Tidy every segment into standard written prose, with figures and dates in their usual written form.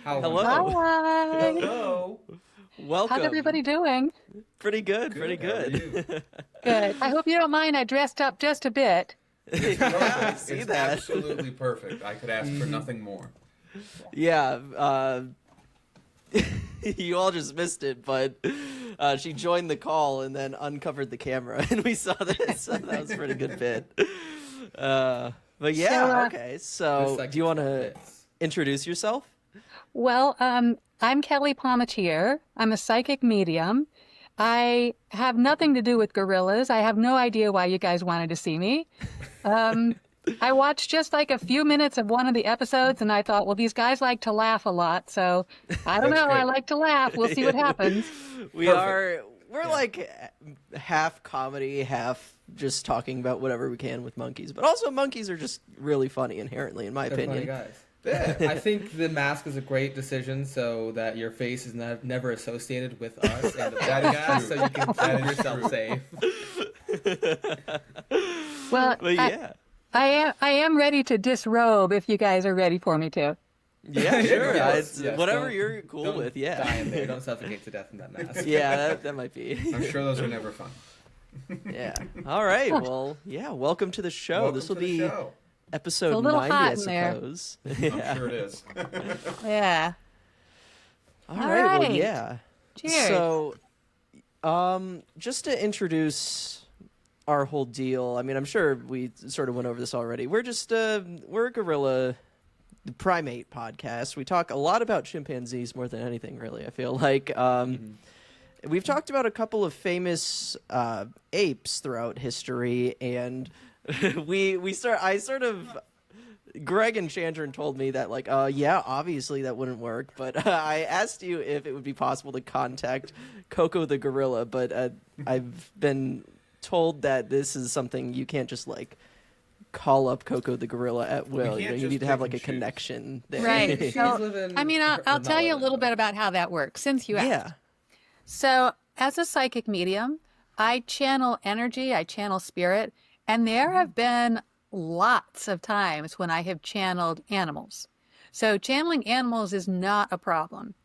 Hello. Hi. Hello. Welcome. How's everybody doing? Pretty good, Good. How are you? Good. I hope you don't mind I dressed up just a bit. Yeah, I see It's that. absolutely perfect. I could ask for nothing more. Yeah, you all just missed it, but she joined the call and then uncovered the camera, and we saw this. So that was a pretty good bit. But yeah, So, okay. So, do you want to introduce yourself? Well, I'm Kelly Palmatier. I'm a psychic medium. I have nothing to do with gorillas. I have no idea why you guys wanted to see me. I watched just like a few minutes of one of the episodes and I thought, well, these guys like to laugh a lot, so I don't That's know. great. I like to laugh. We'll see what happens. We're Yeah. like half comedy, half just talking about whatever we can with monkeys. But also, monkeys are just really funny inherently, in my They're opinion. funny guys. Yeah. I think the mask is a great decision so that your face is never associated with us and the That is podcast, true. so you can That keep is yourself true. safe. Well, But yeah. I am ready to disrobe if you guys are ready for me to. Yeah, sure. Yes, yes, whatever don't- you're cool Don't with, yeah. die in there. Don't suffocate to death in that mask. Yeah, that might be. I'm sure those are never fun. Yeah. All right. Well, yeah. Welcome to the show. Welcome This will to the be show. episode It's a little 90, hot I in there. suppose. I'm Yeah. sure it is. Yeah. All All right. Well, right. yeah. Cheers. So, just to introduce our whole deal. I mean, I'm sure we sort of went over this already. We're just we're a gorilla primate podcast. We talk a lot about chimpanzees more than anything, really. I feel like we've talked about a couple of famous apes throughout history, and I sort of. Greg and Chandran told me that, like, yeah, obviously that wouldn't work, but I asked you if it would be possible to contact Coco the gorilla, but I've been told that this is something you can't just, like, call up Coco the gorilla at will. can't You just need to have, pick like, a and choose. connection there. Right. She's So, living I mean, her- I'll not tell you a living, little but- bit about how that works since you asked. Yeah. So, as a psychic medium, I channel energy, I channel spirit, and there have been lots of times when I have channeled animals. So, channeling animals is not a problem.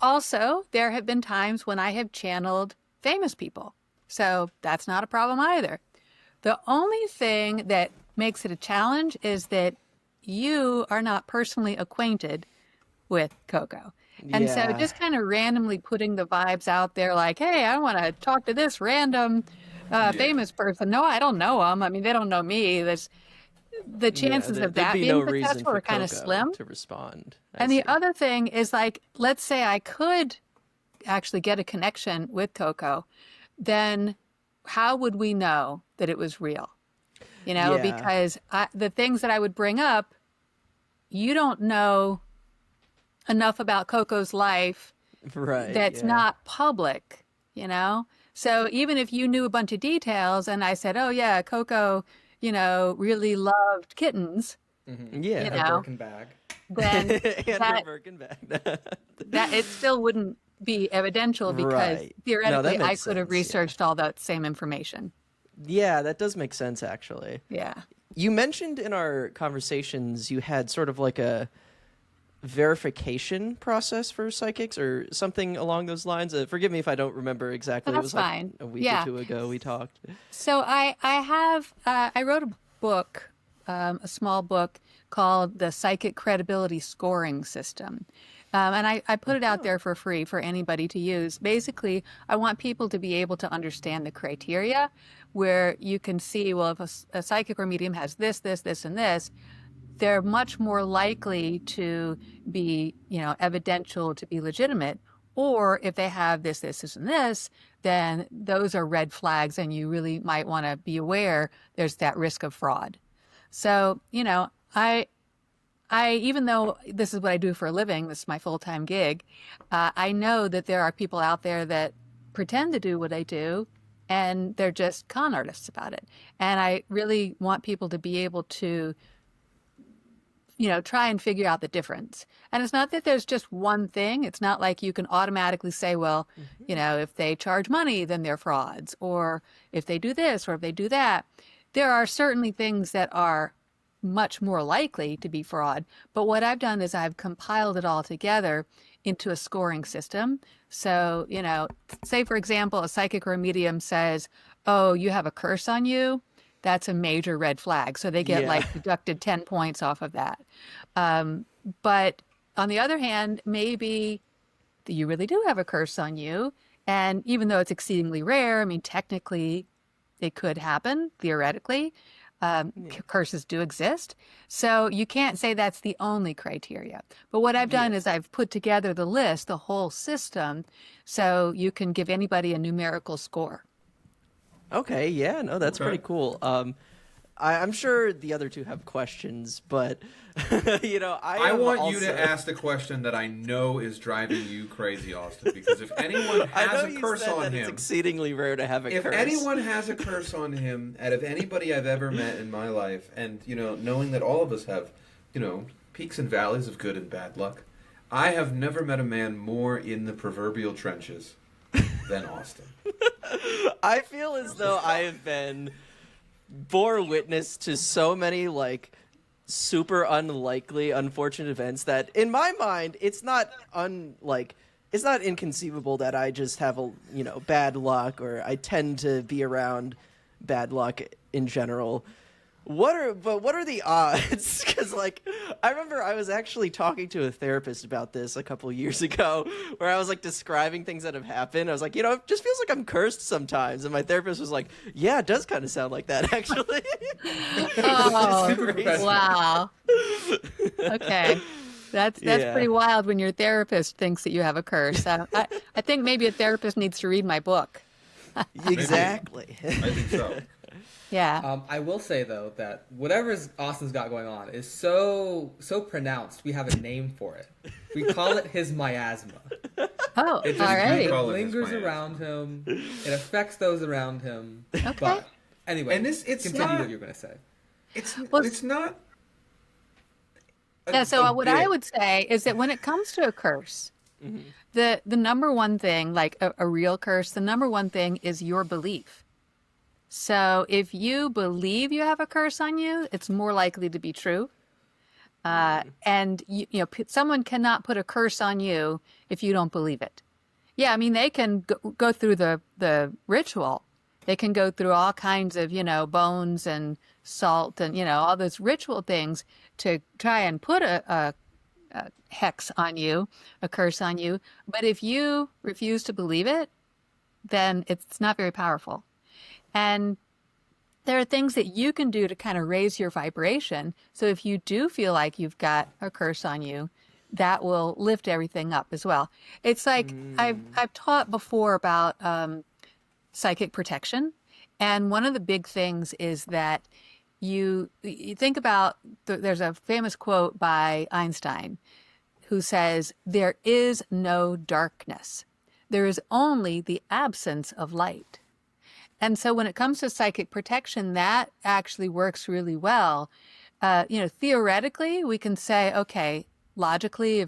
Also, there have been times when I have channeled famous people. So, that's not a problem either. The only thing that makes it a challenge is that you are not personally acquainted with Coco. And so Yeah. just kind of randomly putting the vibes out there like, hey, I want to talk to this random famous person. No, I don't know them. I mean, they don't know me. The chances Yeah, of that there'd be being no reason successful for are kind of Coco slim. to respond. I And the see. other thing is like, let's say I could actually get a connection with Coco, then how would we know that it was real? You know, Yeah. because the things that I would bring up, you don't know enough about Coco's life Right. that's yeah. not public, you know? So even if you knew a bunch of details and I said, oh yeah, Coco, you know, really loved kittens, Mhm. Yeah. You Her know. Birkin bag. then and that- her Birkin bag. that it still wouldn't be evidential because Right. No, theoretically that I makes could have sense, yeah. researched all that same information. Yeah, that does make sense, actually. Yeah. You mentioned in our conversations you had sort of like a verification process for psychics or something along those lines. Forgive me if I don't remember exactly. Oh, It was that's like fine. a week Yeah. or two ago we talked. So I wrote a book, a small book called the Psychic Credibility Scoring System. And I put it out there for free for anybody to use. Basically, I want people to be able to understand the criteria where you can see, well, if a psychic or medium has this, this, this, and this, they're much more likely to be, you know, evidential, to be legitimate. Or if they have this, this, this, and this, then those are red flags and you really might want to be aware there's that risk of fraud. So, you know, I even though this is what I do for a living, this is my full-time gig, I know that there are people out there that pretend to do what I do and they're just con artists about it. And I really want people to be able to, you know, try and figure out the difference. And it's not that there's just one thing. It's not like you can automatically say, well, you know, if they charge money, then they're frauds, or if they do this or if they do that. There are certainly things that are much more likely to be fraud. But what I've done is I've compiled it all together into a scoring system. So, say for example, a psychic or a medium says, "Oh, you have a curse on you." That's a major red flag. So they get Yeah. deducted 10 points off of that. But on the other hand, maybe you really do have a curse on you. And even though it's exceedingly rare, I mean, technically it could happen, theoretically. Curses do exist. So you can't say that's the only criteria. But what I've done is I've put together the list, the whole system, so you can give anybody a numerical score. Okay, yeah, no, that's pretty cool. I'm sure the other two have questions, but I want you to ask the question that I know is driving you crazy, Austin. Because if anyone I know has a you curse said on that him, it's exceedingly rare to have a if curse. anyone has a curse on him, out of anybody I've ever met in my life, and knowing that all of us have, peaks and valleys of good and bad luck, I have never met a man more in the proverbial trenches than Austin. I feel as though I have bore witness to so many super unlikely, unfortunate events that in my mind it's not it's not inconceivable that I just have bad luck, or I tend to be around bad luck in general. What are the odds? Because I remember I was actually talking to a therapist about this a couple years ago, where I was describing things that have happened. I was like, it just feels like I'm cursed sometimes, and my therapist was like, yeah, it does kind of sound like that actually. Oh, wow. Okay. That's pretty wild when your therapist thinks that you have a curse. I think maybe a therapist needs to read my book. Exactly. I think so. Yeah. I will say though that whatever Austin's got going on is so pronounced. We have a name for it. We call it his miasma. Oh, It just all right. Call It it his lingers miasma. around him. It affects those around him. Okay. But anyway, And it's continue not- what you're going to say. Well, It's not. Yeah, so what I bit. would say is that when it comes to a curse, the number one thing, like a real curse, the number one thing is your belief. So if you believe you have a curse on you, it's more likely to be true. And someone cannot put a curse on you if you don't believe it. Yeah, I mean, they can go through the ritual. They can go through all kinds of, bones and salt and, all those ritual things to try and put a hex on you, a curse on you. But if you refuse to believe it, then it's not very powerful. And there are things that you can do to kind of raise your vibration. So if you do feel like you've got a curse on you, that will lift everything up as well. It's like I've taught before about psychic protection. And one of the big things is that you think about, there's a famous quote by Einstein who says, "There is no darkness. There is only the absence of light." And so when it comes to psychic protection, that actually works really well. Theoretically, we can say, okay, logically,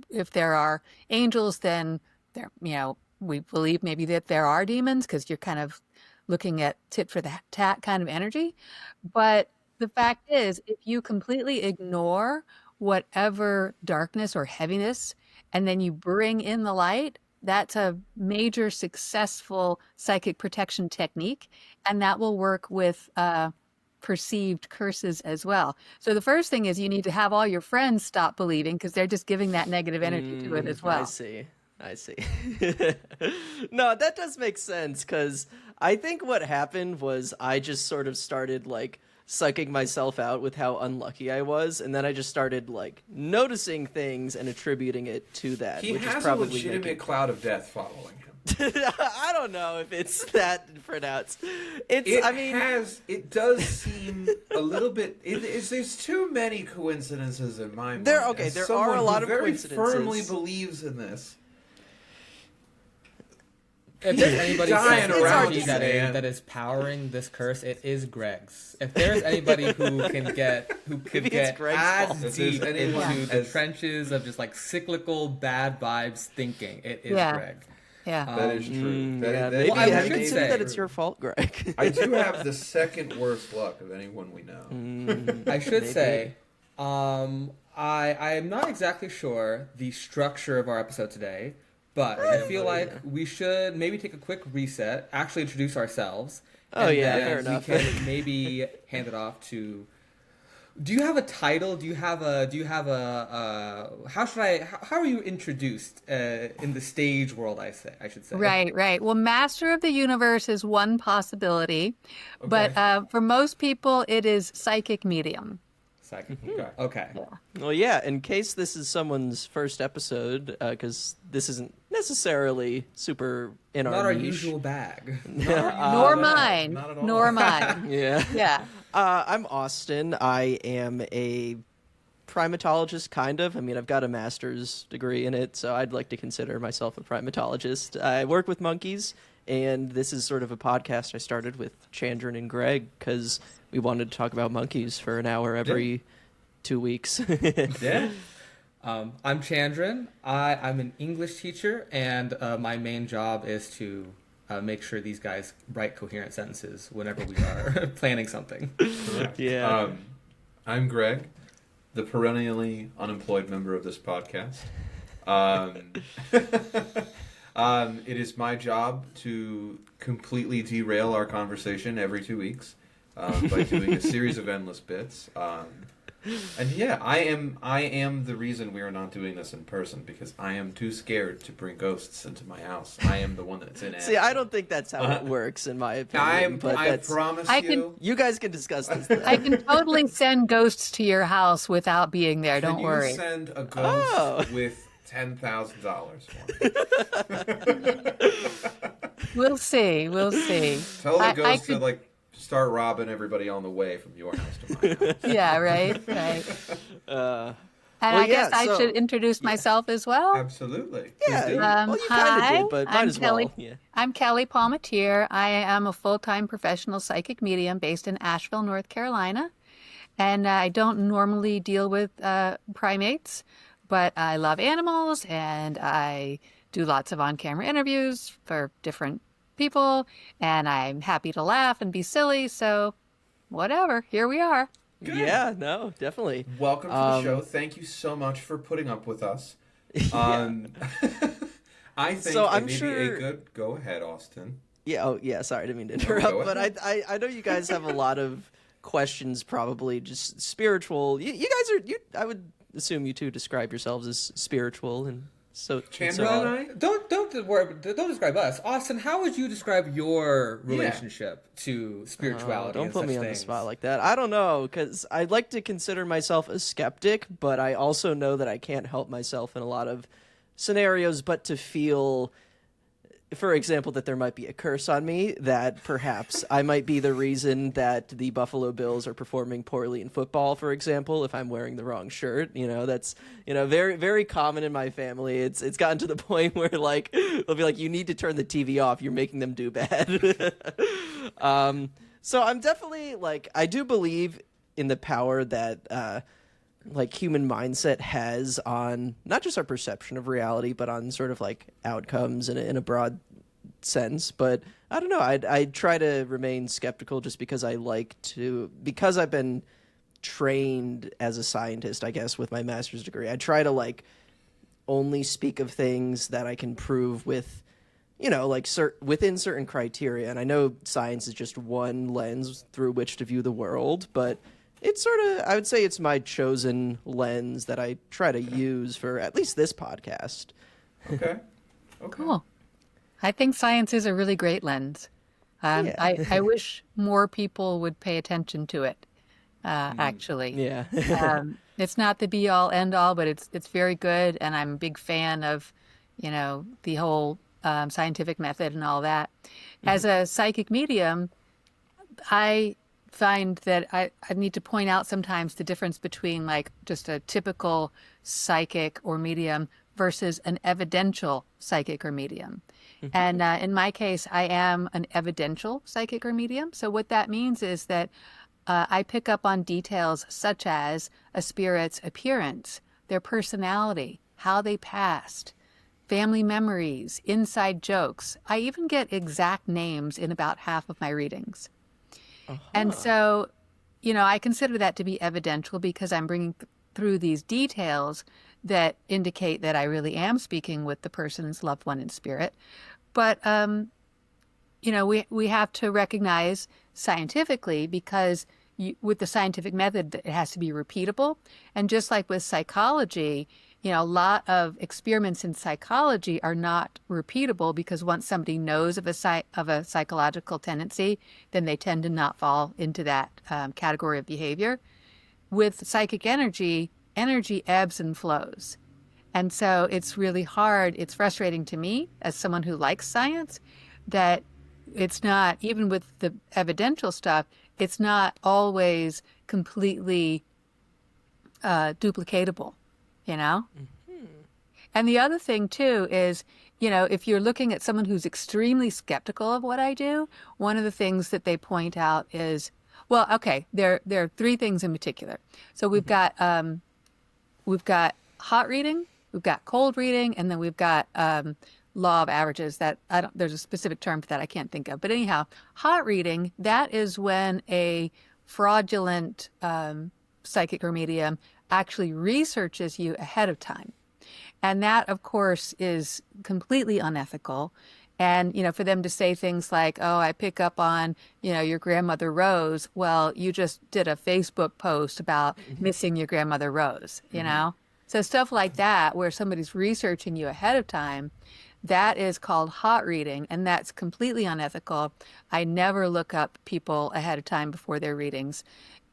if there are angels, then we believe maybe that there are demons, because you're kind of looking at tit for the tat kind of energy. But the fact is, if you completely ignore whatever darkness or heaviness, and then you bring in the light, that's a major successful psychic protection technique, and that will work with perceived curses as well. So the first thing is you need to have all your friends stop believing, because they're just giving that negative energy to it as well. I see. No, that does make sense, because I think what happened was I just sort of started psyching myself out with how unlucky I was, and then I just started noticing things and attributing it to that. He which has is probably a legitimate cloud of death following him. I don't know if it's that pronounced. It does seem a little bit. There's too many coincidences in my mind. There As are a someone lot who of very coincidences. firmly believes in this. If there's anybody dying around technology you, man. that is powering this curse, it is Greg's. If there's anybody who could Maybe get it's Greg's fault. as If deep there's anyone into the as- trenches of just cyclical bad vibes thinking, it is Yeah. Greg. Yeah. That is true. Yeah, That maybe Well, I have you should considered say- that it's your fault, Greg? I do have the second worst luck of anyone we know. I should Maybe. say, I am not exactly sure the structure of our episode today, but I feel like we should maybe take a quick reset, actually introduce ourselves. Oh, and yeah, then fair enough. We can maybe hand it off to. Do you have a title? Do you have a? How are you introduced in the stage world? I should say. Right. Well, Master of the Universe is one possibility, Okay. but for most people, it is psychic medium. Psychic. Okay. Well, yeah, in case this is someone's first episode, because this isn't necessarily super in Not our our niche. usual bag. Nor mine. not at all. Nor mine. Yeah. Yeah. I'm Austin. I am a primatologist, kind of. I mean, I've got a master's degree in it, so I'd like to consider myself a primatologist. I work with monkeys, and this is sort of a podcast I started with Chandran and Greg because we wanted to talk about monkeys for an hour every 2 weeks. Yeah. I'm Chandran. I'm an English teacher, and my main job is to make sure these guys write coherent sentences whenever we are planning something. Correct. Yeah. I'm Greg, the perennially unemployed member of this podcast. It is my job to completely derail our conversation every 2 weeks by doing a series of endless bits. And yeah, I am the reason we are not doing this in person because I am too scared to bring ghosts into my house. I am the one that's in it. See, I don't think that's how it works, in my opinion. I promise I you. can- You guys can discuss this. Then. I can totally send ghosts to your house without being there. Can Don't worry. you send a ghost Oh. with $10,000 for me? We'll see. We'll see. Tell the I ghost could- to like start robbing everybody on the way from your house to my house. Yeah, right. Uh, And Well, I guess yeah, I so- should introduce myself as well. Absolutely. yeah. Please do. Well, you kind of Hi, did, but might I'm as Kelly. well. Yeah. I'm Kelly Palmatier. I am a full-time professional psychic medium based in Asheville, North Carolina. And I don't normally deal with primates, but I love animals and I do lots of on-camera interviews for different people. And I'm happy to laugh and be silly. So whatever, here we are. Good. Yeah. No. Definitely. Welcome to the show. Thank you so much for putting up with us. I think So it I'm may be sure- a good. Go ahead, Austin. Yeah. Oh, yeah. Sorry, I didn't mean to No, interrupt. go But ahead. I know you guys have a lot of questions, probably just spiritual. You guys are. I would assume you two describe yourselves as spiritual and so. Chandra so and on. I. Don't describe us, Austin. How would you describe your relationship to spirituality? Don't and put such me on the things? spot like that. I don't know, because I'd like to consider myself a skeptic, but I also know that I can't help myself in a lot of scenarios but to feel, for example, that there might be a curse on me, that perhaps I might be the reason that the Buffalo Bills are performing poorly in football, for example, if I'm wearing the wrong shirt. That's very, very common in my family. It's gotten to the point where like they'll be like, you need to turn the TV off, you're making them do bad. So I'm definitely like, I do believe in the power that like human mindset has on not just our perception of reality, but on sort of like outcomes in a broad sense. But I don't know. I try to remain skeptical just because because I've been trained as a scientist, I guess, with my master's degree. I try to like only speak of things that I can prove with, like within certain criteria. And I know science is just one lens through which to view the world, but it's sort of, I would say it's my chosen lens that I try to use for at least this podcast. Okay. Cool. I think science is a really great lens. Yeah. I wish more people would pay attention to it, actually. Yeah. It's not the be all end all, but it's very good, and I'm a big fan of, the whole scientific method and all that. As a psychic medium, I find that I need to point out sometimes the difference between like just a typical psychic or medium versus an evidential psychic or medium. And in my case, I am an evidential psychic or medium. So what that means is that I pick up on details such as a spirit's appearance, their personality, how they passed, family memories, inside jokes. I even get exact names in about half of my readings. And so, I consider that to be evidential because I'm bringing through these details that indicate that I really am speaking with the person's loved one in spirit. But, we have to recognize scientifically, because with the scientific method, it has to be repeatable. And just like with psychology, a lot of experiments in psychology are not repeatable because once somebody knows of a psychological tendency, then they tend to not fall into that category of behavior. With psychic energy ebbs and flows. And so it's really hard. It's frustrating to me as someone who likes science that it's not, even with the evidential stuff, it's not always completely duplicatable, And the other thing too is, if you're looking at someone who's extremely skeptical of what I do, one of the things that they point out is, well, okay, there are three things in particular. So we've got hot reading, we've got cold reading, and then we've got law of averages. That there's a specific term for that I can't think of. But anyhow, hot reading, that is when a fraudulent psychic or medium actually researches you ahead of time. And that, of course, is completely unethical. And, for them to say things like, oh, I pick up on, your grandmother Rose. Well, you just did a Facebook post about missing your grandmother Rose, So stuff like that, where somebody's researching you ahead of time, that is called hot reading, and that's completely unethical. I never look up people ahead of time before their readings.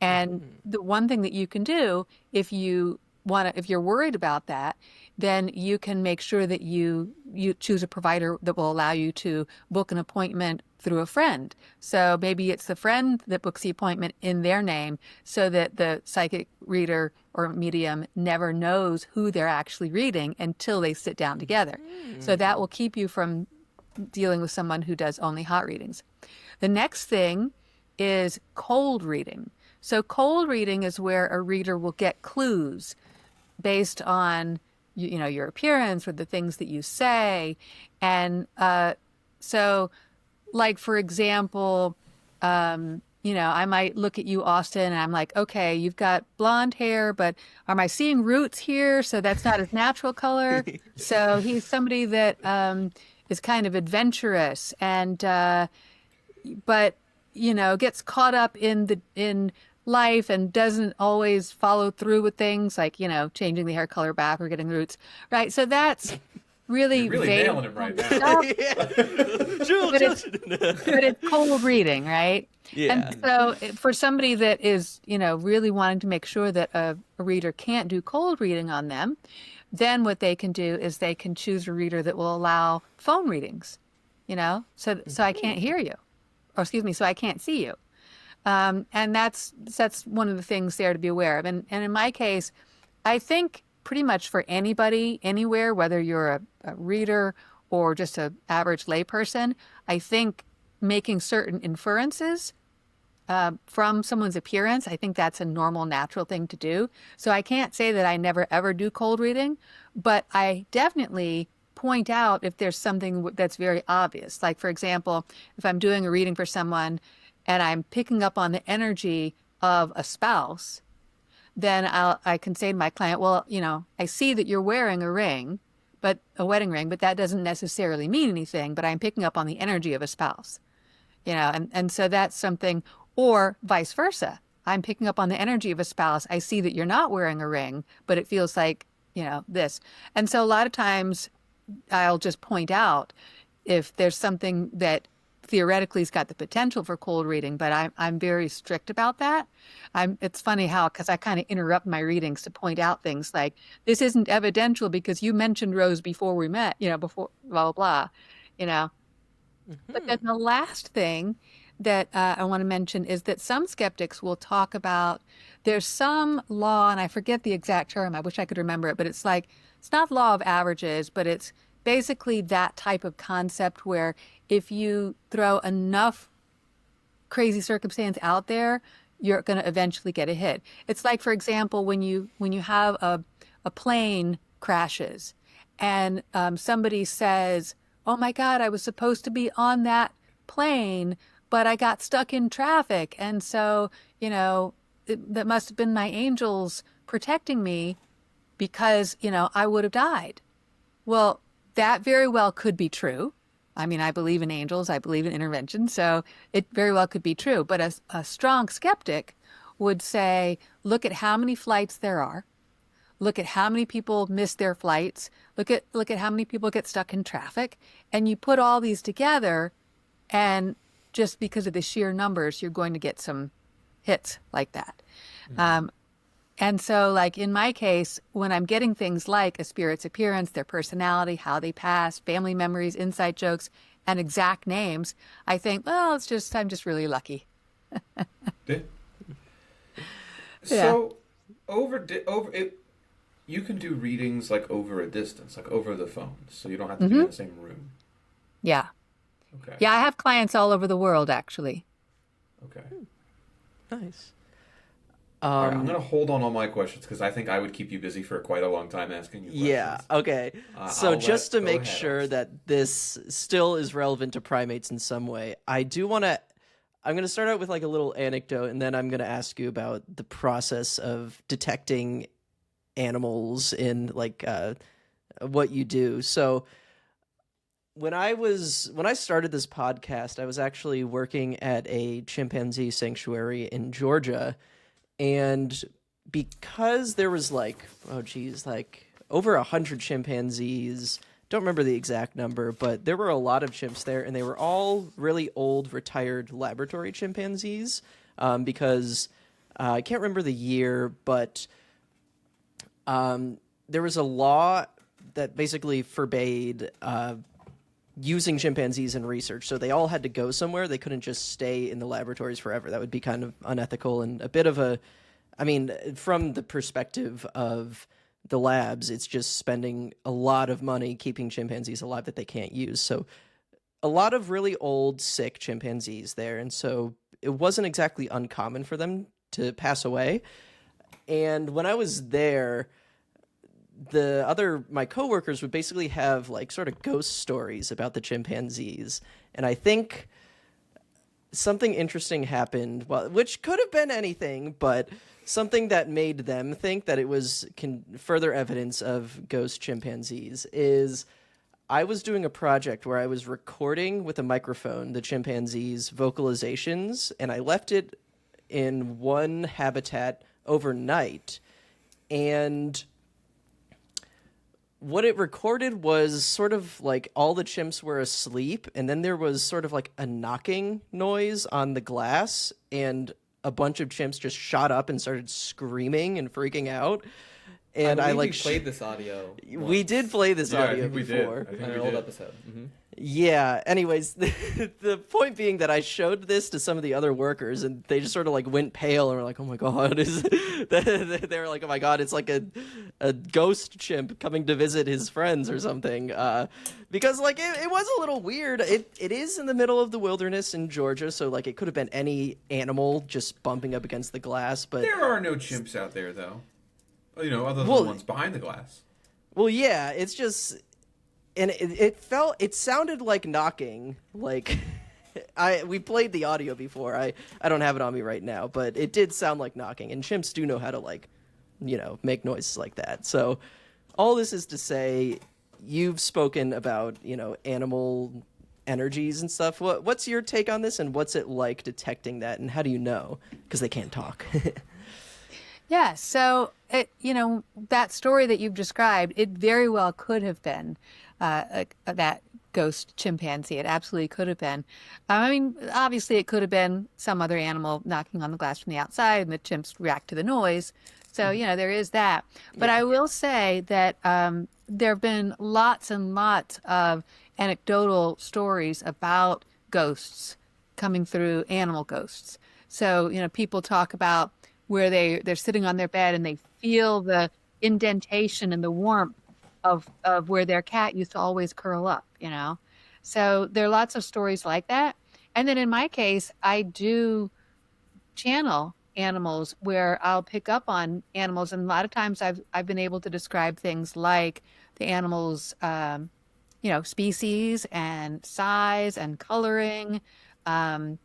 And the one thing that you can do, if you're worried about that, then you can make sure that you choose a provider that will allow you to book an appointment through a friend. So maybe it's the friend that books the appointment in their name, so that the psychic reader or medium never knows who they're actually reading until they sit down together. So that will keep you from dealing with someone who does only hot readings. The next thing is cold reading. So cold reading is where a reader will get clues based on your appearance or the things that you say. And so, like, for example, I might look at you, Austin, and I'm like, okay, you've got blonde hair, but am I seeing roots here? So that's not his natural color. So he's somebody that is kind of adventurous and but gets caught up in life and doesn't always follow through with things like, changing the hair color back or getting roots, right? So that's really You're really vague nailing him right now. stuff, But but it's cold reading, right? Yeah. And so for somebody that is, really wanting to make sure that a reader can't do cold reading on them, then what they can do is they can choose a reader that will allow phone readings, so I can't hear you, or excuse me, so I can't see you. And that's one of the things there to be aware of. And in my case, I think pretty much for anybody, anywhere, whether you're a reader or just an average layperson, I think making certain inferences from someone's appearance, I think that's a normal, natural thing to do. So I can't say that I never, ever do cold reading, but I definitely point out if there's something that's very obvious. Like, for example, if I'm doing a reading for someone and I'm picking up on the energy of a spouse, then I can say to my client, well, I see that you're wearing a ring, but a wedding ring, but that doesn't necessarily mean anything, but I'm picking up on the energy of a spouse, and so that's something, or vice versa. I'm picking up on the energy of a spouse. I see that you're not wearing a ring, but it feels like, this. And so a lot of times I'll just point out if there's something that theoretically has got the potential for cold reading, but I'm very strict about that. It's funny because I kind of interrupt my readings to point out things like, this isn't evidential because you mentioned Rose before we met, before blah, blah, blah, But then the last thing that I want to mention is that some skeptics will talk about, there's some law, and I forget the exact term, I wish I could remember it, but it's not law of averages, but it's basically that type of concept where if you throw enough crazy circumstance out there, you're going to eventually get a hit. It's like, for example, when you have a plane crashes and somebody says, "Oh my God, I was supposed to be on that plane, but I got stuck in traffic. And so, that must have been my angels protecting me because, I would have died." Well, that very well could be true. I mean, I believe in angels, I believe in intervention, so it very well could be true. But a strong skeptic would say, look at how many flights there are. Look at how many people miss their flights. Look at how many people get stuck in traffic. And you put all these together, and just because of the sheer numbers, you're going to get some hits like that. And so, like in my case, when I'm getting things like a spirit's appearance, their personality, how they pass, family memories, inside jokes, and exact names, I think, well, I'm just really lucky. Yeah. So, over it, you can do readings like over a distance, like over the phone, so you don't have to be in the same room. Yeah. Okay. Yeah, I have clients all over the world, actually. Okay. Nice. All right, I'm going to hold on all my questions because I think I would keep you busy for quite a long time asking you questions. Yeah, okay. So I'll just to go make ahead, sure Austin. that this still is relevant to primates in some way, I'm going to start out with like a little anecdote, and then I'm going to ask you about the process of detecting animals in like what you do. So when I started this podcast, I was actually working at a chimpanzee sanctuary in Georgia. And because there was like over 100 chimpanzees, don't remember the exact number, but there were a lot of chimps there, and they were all really old, retired laboratory chimpanzees. Because I can't remember the year, but there was a law that basically forbade using chimpanzees in research. So they all had to go somewhere. They couldn't just stay in the laboratories forever. That would be kind of unethical and a bit of from the perspective of the labs, it's just spending a lot of money keeping chimpanzees alive that they can't use. So a lot of really old, sick chimpanzees there. And so it wasn't exactly uncommon for them to pass away. And when I was there, my coworkers would basically have like sort of ghost stories about the chimpanzees. And I think something interesting happened, which could have been anything, but something that made them think that it was further evidence of ghost chimpanzees is I was doing a project where I was recording with a microphone the chimpanzees' vocalizations, and I left it in one habitat overnight. And what it recorded was sort of like all the chimps were asleep, and then there was sort of like a knocking noise on the glass, and a bunch of chimps just shot up and started screaming and freaking out. And I I believe like we played this audio. we did play this Yeah, I audio think we before. did. I think on we an old did. episode. Yeah. Anyways, the point being that I showed this to some of the other workers, and they just sort of like went pale and were like, "Oh my god!" They were like, "Oh my god, it's like a ghost chimp coming to visit his friends or something." Because like it was a little weird. It is in the middle of the wilderness in Georgia, so like it could have been any animal just bumping up against the glass. But There are no chimps out there, though. Other than Well- the ones behind the glass. well, yeah, it's just. And it sounded like knocking. Like we played the audio before. I don't have it on me right now, but it did sound like knocking. And chimps do know how to like, make noises like that. So all this is to say, you've spoken about animal energies and stuff. What's your take on this, and what's it like detecting that, and how do you know? Because they can't talk. Yeah, so that story that you've described, it very well could have been that ghost chimpanzee. It absolutely could have been. I mean, obviously, it could have been some other animal knocking on the glass from the outside, and the chimps react to the noise. So there is that. But I will say that there have been lots and lots of anecdotal stories about ghosts coming through, animal ghosts. So people talk about where they're sitting on their bed and they feel the indentation and the warmth of where their cat used to always curl up, So there are lots of stories like that. And then in my case, I do channel animals where I'll pick up on animals, and a lot of times I've been able to describe things like the animal's species and size and coloring, um,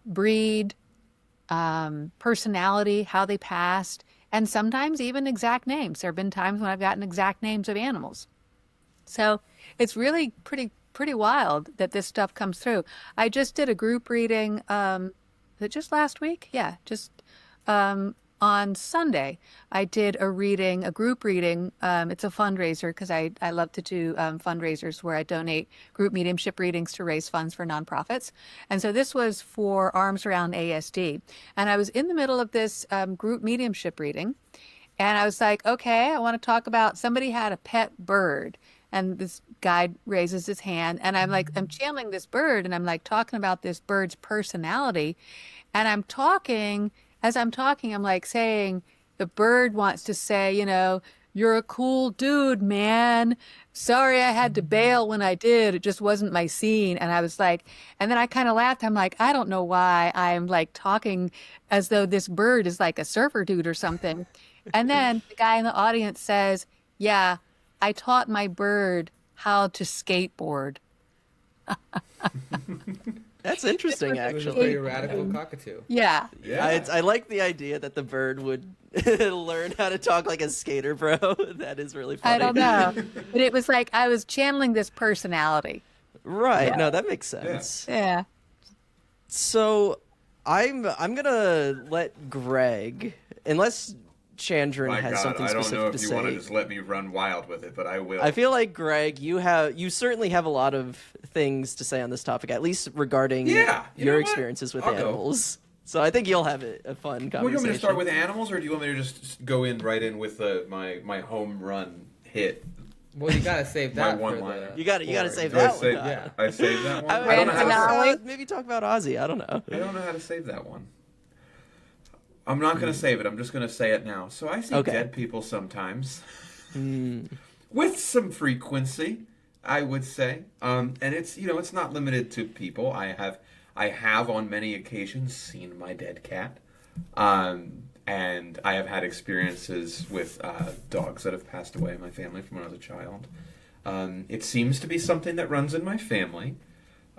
breed, personality, how they passed, and sometimes even exact names. There have been times when I've gotten exact names of animals. So it's really pretty wild that this stuff comes through. I just did a group reading, was it just last week? Yeah, just on Sunday. I did a group reading. It's a fundraiser because I love to do fundraisers where I donate group mediumship readings to raise funds for nonprofits. And so this was for Arms Around ASD. And I was in the middle of this group mediumship reading. And I was like, okay, I want to talk about somebody had a pet bird. And this guy raises his hand, and I'm channeling this bird, and I'm like talking about this bird's personality. And as I'm talking, I'm like saying, the bird wants to say, you're a cool dude, man. Sorry I had to bail when I did. It just wasn't my scene. And I was like, and then I kind of laughed. I'm like, I don't know why I'm like talking as though this bird is like a surfer dude or something. And then the guy in the audience says, yeah, I taught my bird how to skateboard. That's interesting, It was a actually. very radical cockatoo. Yeah. Yeah. I like the idea that the bird would learn how to talk like a skater, bro. That is really funny. I don't know. But it was like I was channeling this personality. Right. Yeah. No, that makes sense. Yeah. So I'm gonna let Greg, unless Chandran My has God, something I don't specific know to if you say. want to just let me run wild with it, but I will. I feel like Greg, you certainly have a lot of things to say on this topic, at least regarding Yeah, you know your what? experiences with I'll go. animals. So I think you'll have a fun conversation. Well, you want me to start with animals, or do you want me to just go right in with my home run hit? Well, you gotta save My that. one-liner. You gotta save Do I that save, one. Yeah. I saved that one. I I don't know how to. finale? maybe talk about Ozzy. I don't know. I don't know how to save that one. I'm not going to save it. I'm just going to say it now. So I see Okay. dead people sometimes, with some frequency, I would say. And it's it's not limited to people. I have on many occasions seen my dead cat, and I have had experiences with dogs that have passed away in my family from when I was a child. It seems to be something that runs in my family.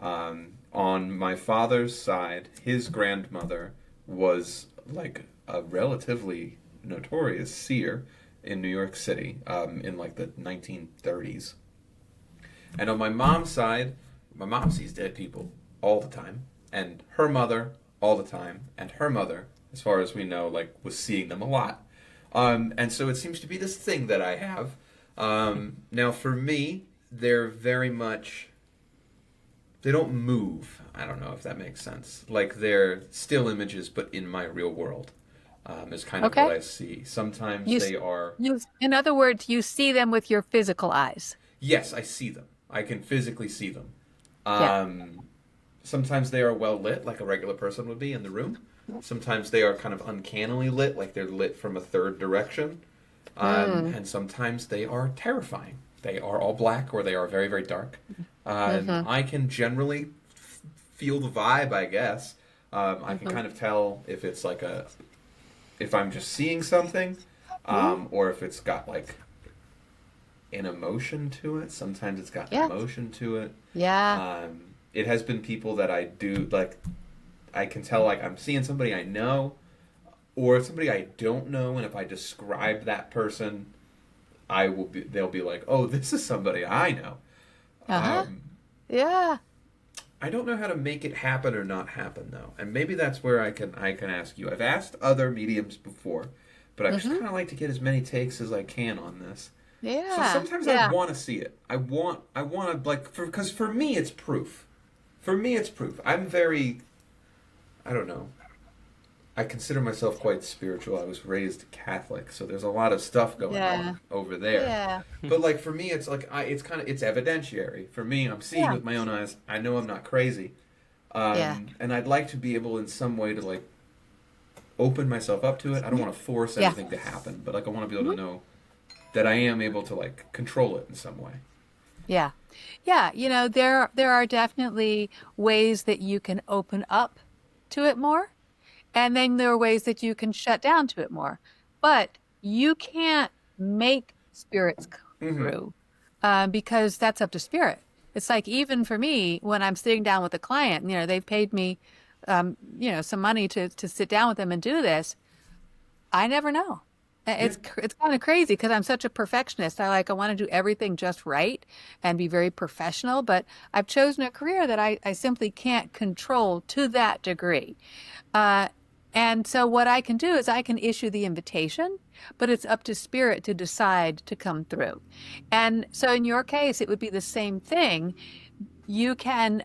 On my father's side, his grandmother was like a relatively notorious seer in New York City in like the 1930s. And on my mom's side, my mom sees dead people all the time, and her mother all the time, and her mother, as far as we know, like was seeing them a lot. And so it seems to be this thing that I have. Now for me, they're very much, they don't move. I don't know if that makes sense. Like they're still images, but in my real world, is kind of Okay. what I see. Sometimes You, they are. in other words, you see them with your physical eyes. Yes, I see them. I can physically see them. Yeah. Sometimes they are well lit, like a regular person would be in the room. Sometimes they are kind of uncannily lit, like they're lit from a third direction. And sometimes they are terrifying. They are all black, or they are very, very dark. I can generally feel the vibe, I guess. I can kind of tell if it's like if I'm just seeing something, or if it's got like an emotion to it. Sometimes it's got Yeah. emotion to it. Yeah. It has been people that I do, like, I can tell, like, I'm seeing somebody I know, or somebody I don't know, and if I describe that person, they'll be like, oh, this is somebody I know. Uh-huh. Yeah. I don't know how to make it happen or not happen, though. And maybe that's where I can ask you. I've asked other mediums before, but I just kind of like to get as many takes as I can on this. Yeah. So sometimes I want to see it. I want to, like, because for me it's proof. For me it's proof. I'm very, I don't know. I consider myself quite spiritual. I was raised Catholic, so there's a lot of stuff going on over there. Yeah. But like for me, it's like it's evidentiary. For me, I'm seeing with my own eyes. I know I'm not crazy, and I'd like to be able in some way to like open myself up to it. I don't want to force anything to happen, but like I want to be able to know that I am able to like control it in some way. Yeah. Yeah. There are definitely ways that you can open up to it more. And then there are ways that you can shut down to it more. But you can't make spirits come through because that's up to spirit. It's like even for me, when I'm sitting down with a client, they've paid me, some money to sit down with them and do this. I never know. It's kind of crazy because I'm such a perfectionist. I want to do everything just right and be very professional, but I've chosen a career that I simply can't control to that degree. And so what I can do is I can issue the invitation, but it's up to spirit to decide to come through. And so in your case, it would be the same thing. You can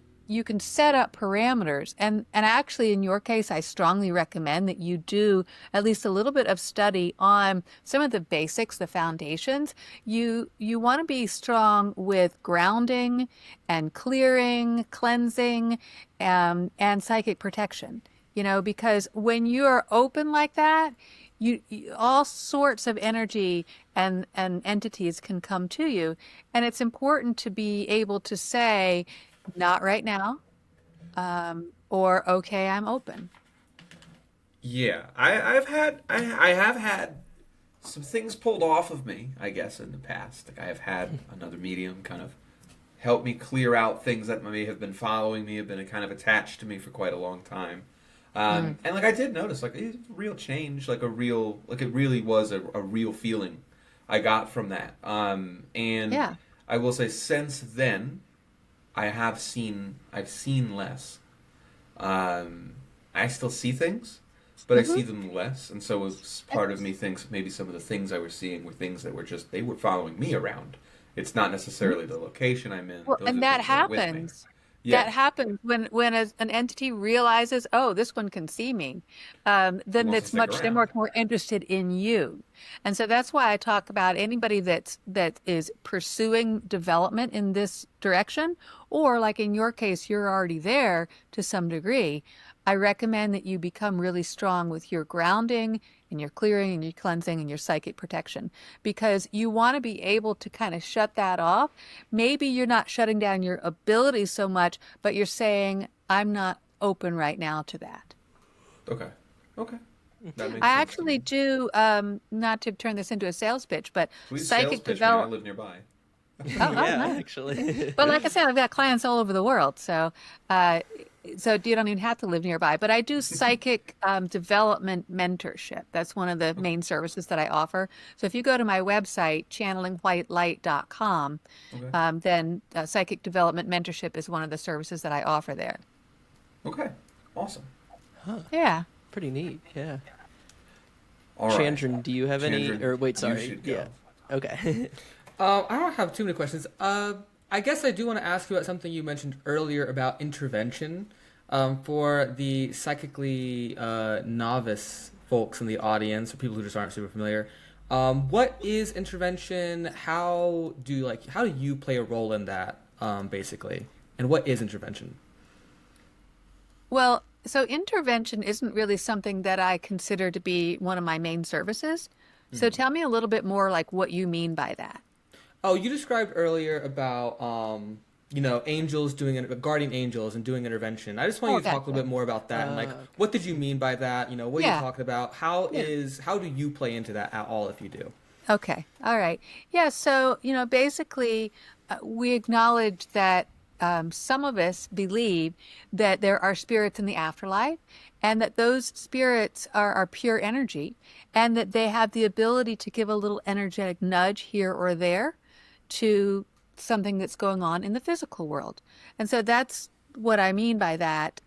set up parameters, and actually in your case, I strongly recommend that you do at least a little bit of study on some of the basics, the foundations. You want to be strong with grounding and clearing, cleansing, and psychic protection. Because when you're open like that, all sorts of energy and entities can come to you, and it's important to be able to say, not right now, or okay, I'm open. Yeah, I have had some things pulled off of me, I guess, in the past. Like I have had another medium kind of help me clear out things that may have been following me, have been kind of attached to me for quite a long time. And I did notice a real change, it really was a real feeling I got from that. And yeah. I will say since then, I've seen less. I still see things, but I see them less, and so part of me thinks maybe some of the things I was seeing were things that were they were following me around. It's not necessarily the location I'm in. Well, and that happens. Yeah. That happens when an entity realizes, oh, this one can see me. Then they're much more interested in you. And so that's why I talk about anybody that is pursuing development in this direction, or like in your case, you're already there to some degree. I recommend that you become really strong with your grounding and your clearing and your cleansing and your psychic protection, because you want to be able to kind of shut that off. Maybe you're not shutting down your abilities so much, but you're saying, I'm not open right now to that. Okay. That makes I actually do, not to turn this into a sales pitch, but please psychic development. I live nearby. Nice. Actually. But like I said, I've got clients all over the world, so you don't even have to live nearby. But I do psychic development mentorship. That's one of the main services that I offer. So if you go to my website, channelingwhitelight.com, then psychic development mentorship is one of the services that I offer there. Okay, awesome. Huh. Yeah. Pretty neat. Yeah. All right. Chandran, do you have any? Or wait, sorry. Yeah. Okay. I don't have too many questions. I guess I do want to ask you about something you mentioned earlier about intervention for the psychically novice folks in the audience, or people who just aren't super familiar. What is intervention? How do you play a role in that, basically? And what is intervention? Well, so intervention isn't really something that I consider to be one of my main services. So tell me a little bit more like what you mean by that. Oh, you described earlier about, angels guardian angels and doing intervention. I just want you to talk a little bit more about that and what did you mean by that? What are you talking about? How do you play into that at all if you do? Okay. All right. Yeah. So, basically we acknowledge that some of us believe that there are spirits in the afterlife, and that those spirits are pure energy, and that they have the ability to give a little energetic nudge here or there to something that's going on in the physical world. And so that's what I mean by that.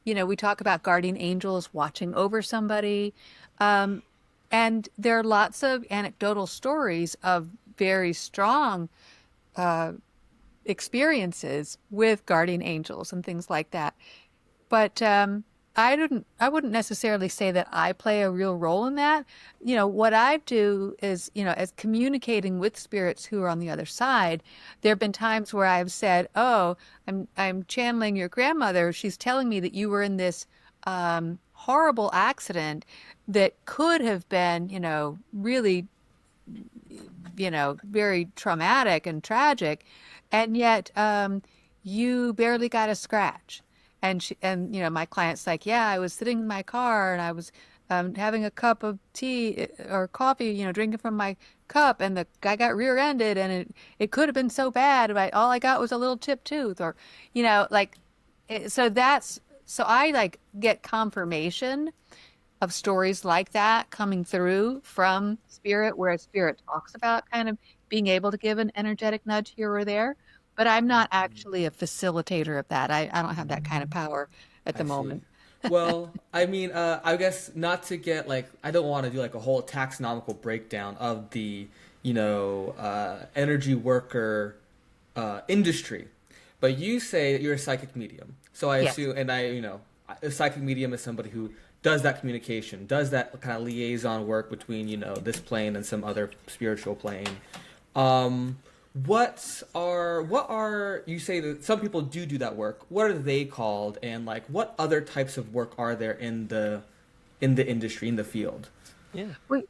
We talk about guardian angels watching over somebody, and there are lots of anecdotal stories of very strong experiences with guardian angels and things like that. But I wouldn't necessarily say that I play a real role in that. What I do is, as communicating with spirits who are on the other side, there have been times where I've said, "Oh, I'm channeling your grandmother. She's telling me that you were in this horrible accident that could have been, really, very traumatic and tragic, and yet you barely got a scratch." And my client's like, yeah, I was sitting in my car and I was having a cup of tea or coffee, drinking from my cup, and the guy got rear-ended, and it could have been so bad, but all I got was a little chipped tooth, or like so I like get confirmation of stories like that coming through from spirit, where spirit talks about kind of being able to give an energetic nudge here or there. But I'm not actually a facilitator of that. I don't have that kind of power at the I see. moment. Well, I mean, I guess not to get like, I don't want to do like a whole taxonomical breakdown of the, energy worker industry, but you say that you're a psychic medium. So I Yes. assume, and a psychic medium is somebody who does that communication, does that kind of liaison work between, this plane and some other spiritual plane. What are you say that some people do that work? What are they called, and like what other types of work are there in the industry, in the field? Yeah. We,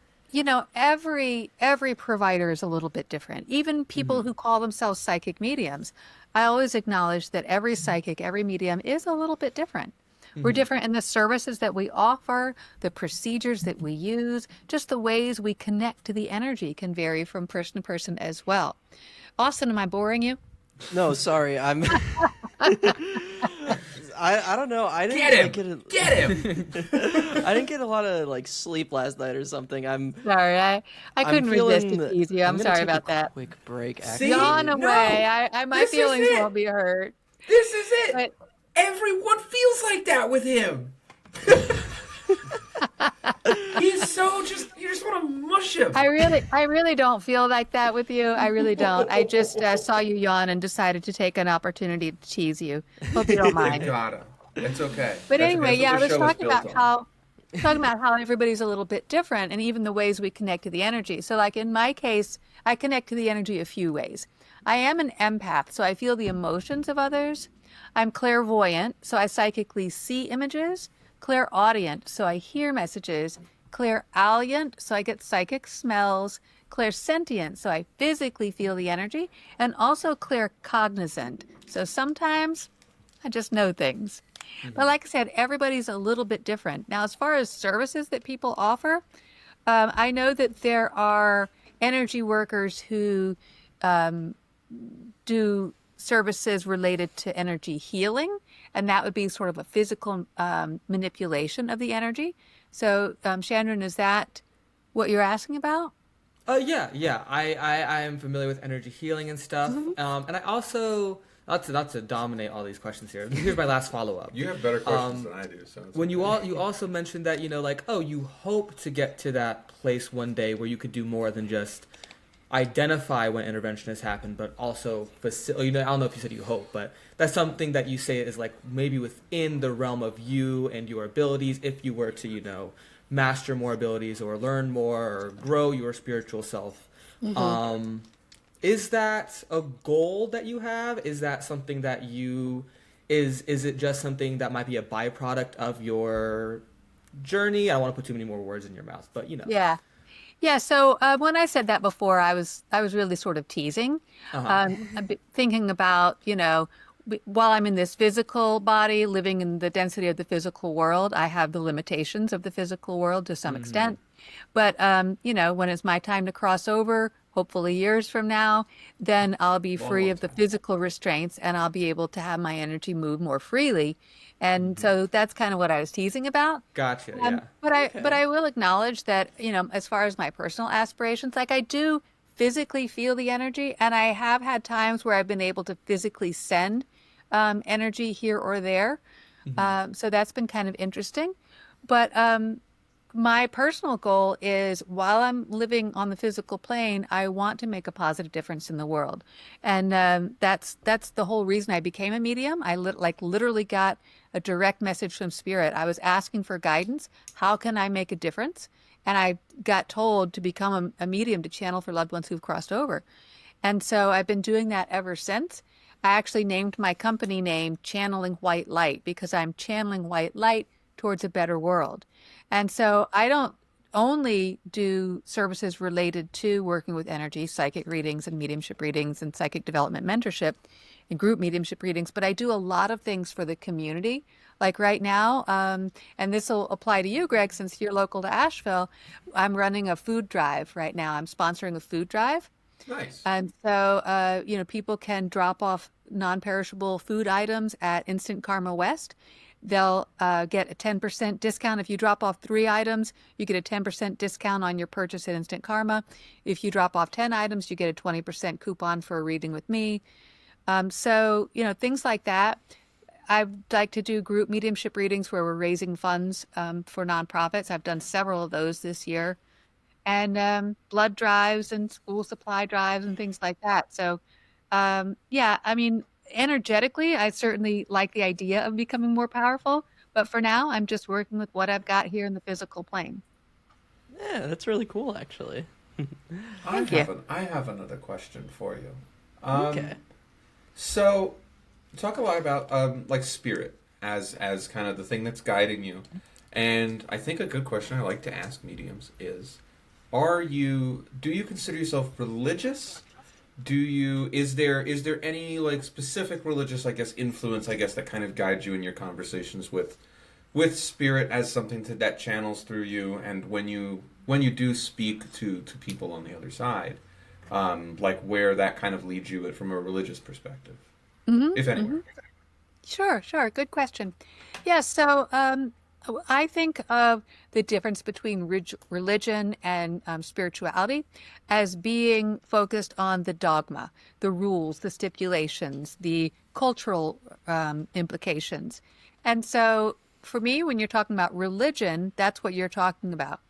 every provider is a little bit different. Even people who call themselves psychic mediums, I always acknowledge that every psychic, every medium is a little bit different. We're different in the services that we offer, the procedures that we use, just the ways we connect to the energy can vary from person to person as well. Austin, am I boring you? No, sorry. I'm. I don't know. I didn't Get him! like, Get him! I didn't get a lot of like sleep last night or something. Sorry, I I'm couldn't resist feeling. to tease you. I'm gonna sorry take about a that. quick break. See? Actually. Yawn No, away. My this is feelings it. won't be hurt. This is it! But Everyone feels like that with him. He's so you just want to mush him. I really don't feel like that with you. I really don't. I just saw you yawn and decided to take an opportunity to tease you. Hope you don't You mind. gotta. It's okay. But That's anyway, what yeah, I this was show is talking built about on. how everybody's a little bit different, and even the ways we connect to the energy. So like in my case, I connect to the energy a few ways. I am an empath, so I feel the emotions of others. I'm clairvoyant, so I psychically see images. Clairaudient, so I hear messages. Clairalient, so I get psychic smells. Clairsentient, so I physically feel the energy. And also claircognizant, so sometimes I just know things. But like I said, everybody's a little bit different. Now, as far as services that people offer, I know that there are energy workers who do services related to energy healing, and that would be sort of a physical manipulation of the energy. So, Chandran, is that what you're asking about? Yeah. I am familiar with energy healing and stuff. And I also not to dominate all these questions here. Here's my last follow up. You have better questions than I do. So it's When okay. you also mentioned that you hope to get to that place one day where you could do more than just identify when intervention has happened, but also I don't know if you said you hope, but that's something that you say is like maybe within the realm of you and your abilities if you were to master more abilities or learn more or grow your spiritual self. Is that a goal that you have? Is that something that is it just something that might be a byproduct of your journey? I don't want to put too many more words in your mouth, but Yeah. Yeah, so when I said that before, I was really sort of teasing. I've been thinking about, while I'm in this physical body, living in the density of the physical world, I have the limitations of the physical world to some extent. But, when it's my time to cross over, hopefully years from now, then I'll be free of the physical restraints and I'll be able to have my energy move more freely. And so that's kind of what I was teasing about. Gotcha. Yeah. But I will acknowledge that, as far as my personal aspirations, like I do physically feel the energy, and I have had times where I've been able to physically send energy here or there. So that's been kind of interesting. But my personal goal is while I'm living on the physical plane, I want to make a positive difference in the world. And that's the whole reason I became a medium. I literally got a direct message from spirit. I was asking for guidance. How can I make a difference? And I got told to become a medium to channel for loved ones who've crossed over. And so I've been doing that ever since. I actually named my company name Channeling White Light because I'm channeling white light towards a better world. And so I don't only do services related to working with energy, psychic readings and mediumship readings and psychic development mentorship and group mediumship readings, but I do a lot of things for the community. Like right now, and this will apply to you, Greg, since you're local to Asheville, I'm running a food drive right now. I'm sponsoring a food drive. Nice. And so, people can drop off non-perishable food items at Instant Karma West. They'll get a 10% discount. If you drop off 3 items, you get a 10% discount on your purchase at Instant Karma. If you drop off 10 items, you get a 20% coupon for a reading with me. So, things like that. I'd like to do group mediumship readings where we're raising funds for nonprofits. I've done several of those this year. And blood drives and school supply drives and things like that. So, energetically, I certainly like the idea of becoming more powerful. But for now, I'm just working with what I've got here in the physical plane. Yeah, that's really cool, actually. Thank you. I have another question for you. Okay. So, talk a lot about like spirit as kind of the thing that's guiding you, and I think a good question I like to ask mediums is, do you consider yourself religious? Is there any like specific religious, I guess, influence, I guess, that kind of guides you in your conversations with spirit as something that channels through you, and when you do speak to people on the other side, like where that kind of leads you from a religious perspective, if anywhere. Sure. Good question. Yeah, so I think of the difference between religion and spirituality as being focused on the dogma, the rules, the stipulations, the cultural implications. And so for me, when you're talking about religion, that's what you're talking about.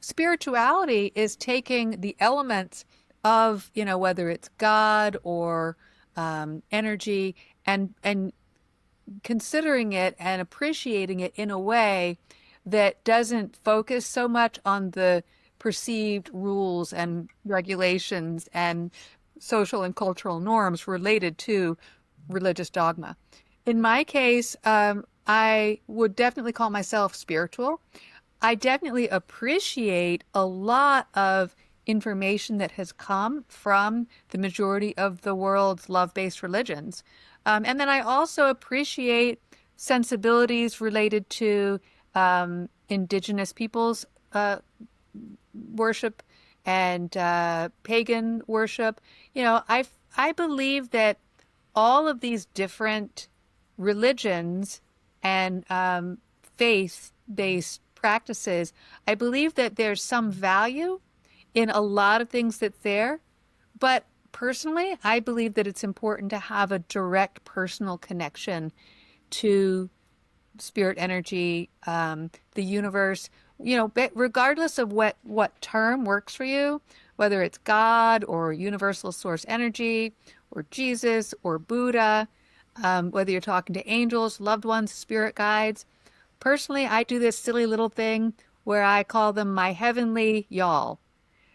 Spirituality is taking the elements of, whether it's God or energy, and considering it and appreciating it in a way that doesn't focus so much on the perceived rules and regulations and social and cultural norms related to religious dogma. In my case, I would definitely call myself spiritual. I definitely appreciate a lot of information that has come from the majority of the world's love-based religions. And then I also appreciate sensibilities related to indigenous peoples' worship and pagan worship. I believe that all of these different religions and faith-based practices, I believe that there's some value in a lot of things that's there, but personally, I believe that it's important to have a direct personal connection to spirit energy, the universe, but regardless of what term works for you, whether it's God or universal source energy or Jesus or Buddha, whether you're talking to angels, loved ones, spirit guides. Personally, I do this silly little thing where I call them my heavenly y'all.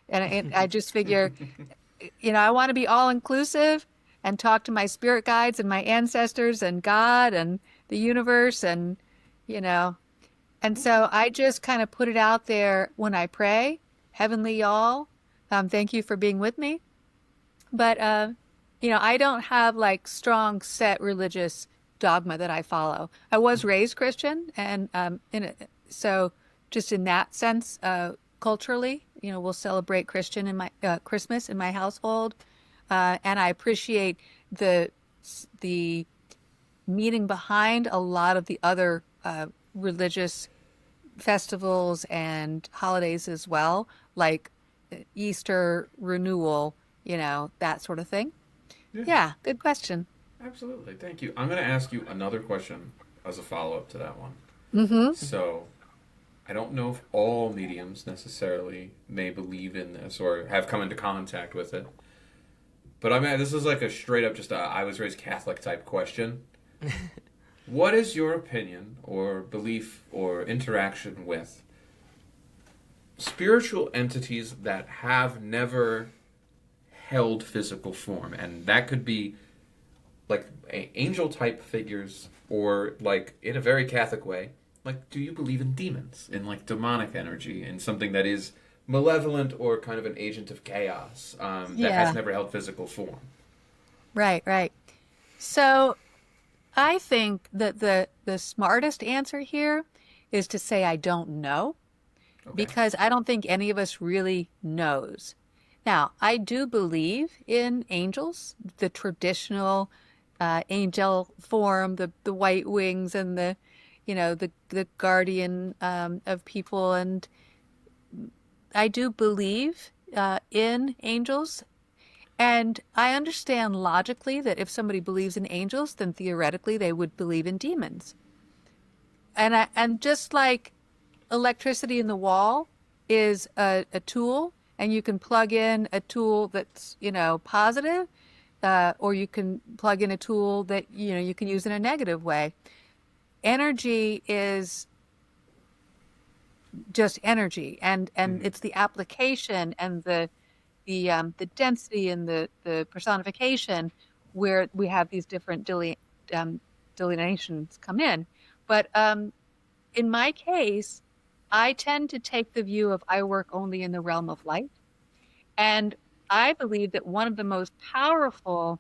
And I just figure, I want to be all inclusive and talk to my spirit guides and my ancestors and God and the universe and so I just kind of put it out there when I pray, heavenly y'all, thank you for being with me. But, I don't have like strong set religious dogma that I follow. I was raised Christian and so just in that sense, culturally, we'll celebrate Christian in my Christmas in my household, and I appreciate the meaning behind a lot of the other religious festivals and holidays as well, like Easter, renewal, that sort of thing. Yeah, good question. Absolutely, thank you. I'm going to ask you another question as a follow-up to that one. Mm-hmm. So, I don't know if all mediums necessarily may believe in this or have come into contact with it. But this is like a straight up just I was raised Catholic type question. What is your opinion or belief or interaction with spiritual entities that have never held physical form? And that could be like angel type figures, or like in a very Catholic way, like, do you believe in demons, in like demonic energy, in something that is malevolent or kind of an agent of chaos that Yeah. has never held physical form? Right, right. So I think that the smartest answer here is to say I don't know, Okay. because I don't think any of us really knows. Now, I do believe in angels, the traditional angel form, the white wings and the guardian of people. And I do believe in angels. And I understand logically that if somebody believes in angels, then theoretically they would believe in demons. And just like electricity in the wall is a tool, and you can plug in a tool that's, positive, or you can plug in a tool that, you can use in a negative way. Energy is just energy, and it's the application and the density and the personification where we have these different delineations come in. But in my case, I tend to take the view of I work only in the realm of light. And I believe that one of the most powerful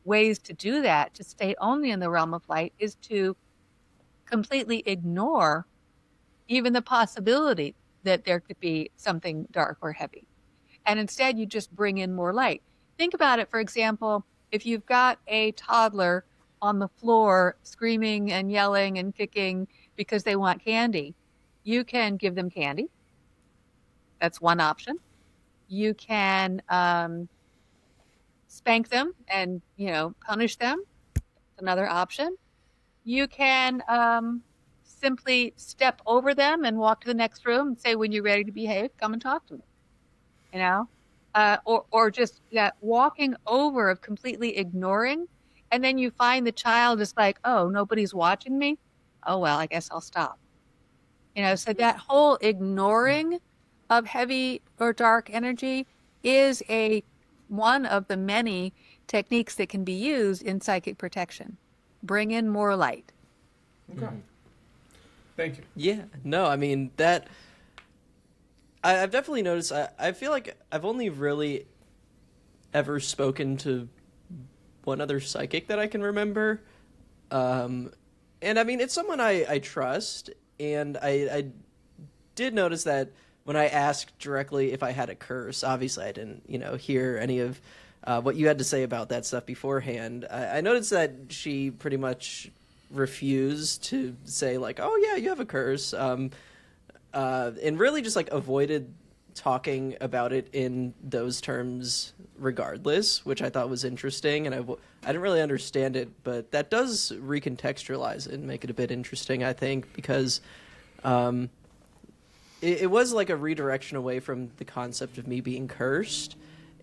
ways to do that, to stay only in the realm of light, is to completely ignore even the possibility that there could be something dark or heavy. And instead, you just bring in more light. Think about it, for example, if you've got a toddler on the floor screaming and yelling and kicking because they want candy, you can give them candy. That's one option. You can spank them and, punish them. That's another option. You can simply step over them and walk to the next room and say, when you're ready to behave, come and talk to me. Or just that walking over of completely ignoring. And then you find the child is like, oh, nobody's watching me. Oh, well, I guess I'll stop. So that whole ignoring of heavy or dark energy is one of the many techniques that can be used in psychic protection. Bring in more light. Okay. Thank you. Yeah. No, I mean, I've definitely noticed. I feel like I've only really ever spoken to one other psychic that I can remember. And I mean, it's someone I trust. And I did notice that when I asked directly if I had a curse, obviously I didn't, hear any of what you had to say about that stuff beforehand. I noticed that she pretty much refused to say, like, oh, yeah, you have a curse. And really just, like, avoided talking about it in those terms regardless, which I thought was interesting. And I didn't really understand it, but that does recontextualize it and make it a bit interesting, I think, because it was like a redirection away from the concept of me being cursed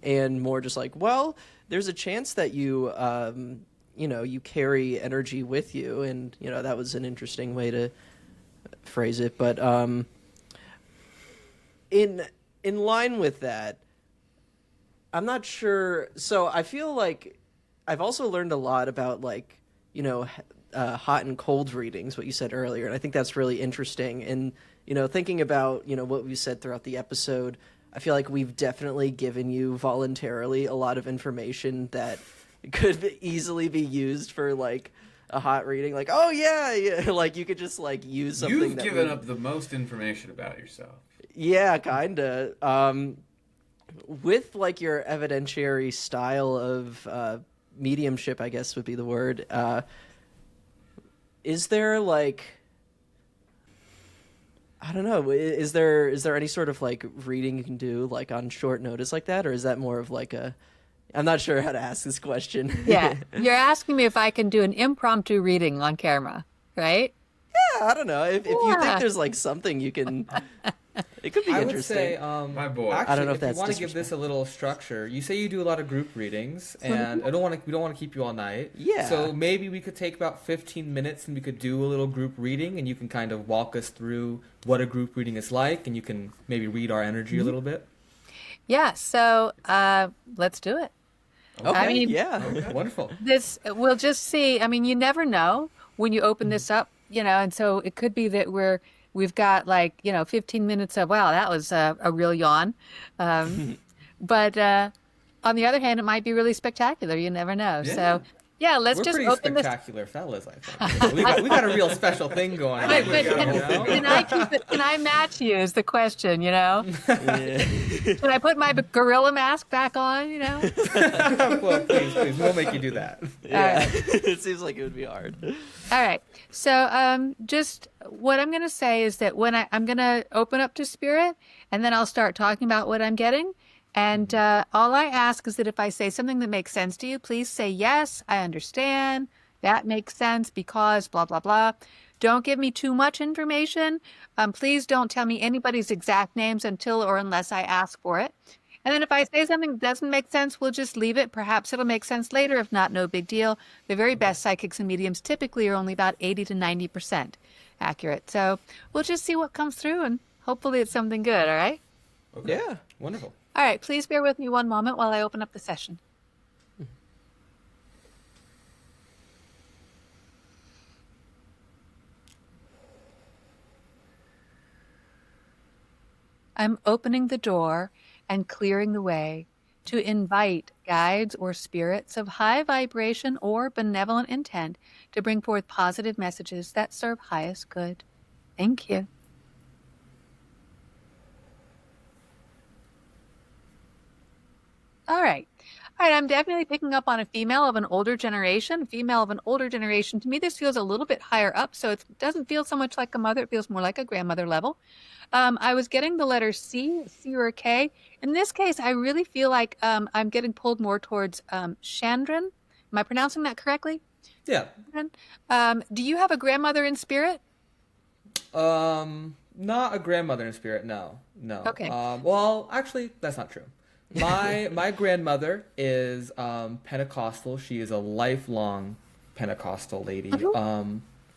and more just like, well, there's a chance that you you carry energy with you. And, that was an interesting way to phrase it. But in line with that, I'm not sure. So I feel like I've also learned a lot about, like, hot and cold readings, what you said earlier. And I think that's really interesting. And, thinking about, what we said throughout the episode, I feel like we've definitely given you voluntarily a lot of information that could easily be used for, like, a hot reading. Like, oh, yeah. Like, you could just, like, use something. You've given up the most information about yourself. Yeah, kinda. With, like, your evidentiary style of mediumship, I guess would be the word. Is there, like, I don't know, is there any sort of, like, reading you can do, like, on short notice like that? Or is that more of, like, I'm not sure how to ask this question. Yeah. You're asking me if I can do an impromptu reading on camera, right? Yeah, I don't know. If you think there's, like, something you can... It could be I would interesting. say, My boy. Actually, I don't know if if that's you want to give this a little structure, you say you do a lot of group readings, and we don't want to keep you all night. Yeah. So maybe we could take about 15 minutes, and we could do a little group reading, and you can kind of walk us through what a group reading is like, and you can maybe read our energy a little bit. Yeah. So let's do it. Okay, I mean, yeah. Okay, wonderful. We'll just see. I mean, you never know when you open this up and so it could be that we've got 15 minutes of, wow, that was a real yawn. But on the other hand, it might be really spectacular. You never know. Yeah. So yeah, let's We're just pretty open this. spectacular fellas, I think. We got a real special thing going on. But Yeah. can I match you is the question, Yeah. Can I put my gorilla mask back on, Well, please, we'll make you do that. Yeah. It seems like it would be hard. All right. So just what I'm going to say is that when I'm going to open up to spirit, and then I'll start talking about what I'm getting. And all I ask is that if I say something that makes sense to you, please say, yes, I understand. That makes sense because blah, blah, blah. Don't give me too much information. Please don't tell me anybody's exact names until or unless I ask for it. And then if I say something that doesn't make sense, we'll just leave it. Perhaps it'll make sense later. If not, no big deal. The very best psychics and mediums typically are only about 80 to 90% accurate. So we'll just see what comes through, and hopefully it's something good, all right? Okay. Yeah. Wonderful. All right, please bear with me one moment while I open up the session. I'm opening the door and clearing the way to invite guides or spirits of high vibration or benevolent intent to bring forth positive messages that serve highest good. Thank you. All right. All right, I'm definitely picking up on a female of an older generation. Female of an older generation. To me, this feels a little bit higher up, so it doesn't feel so much like a mother. It feels more like a grandmother level. I was getting the letter C or a K. In this case, I really feel like I'm getting pulled more towards Chandran. Am I pronouncing that correctly? Yeah. Do you have a grandmother in spirit? Not a grandmother in spirit. No. Okay. Well, actually, that's not true. My grandmother is Pentecostal. She is a lifelong Pentecostal lady.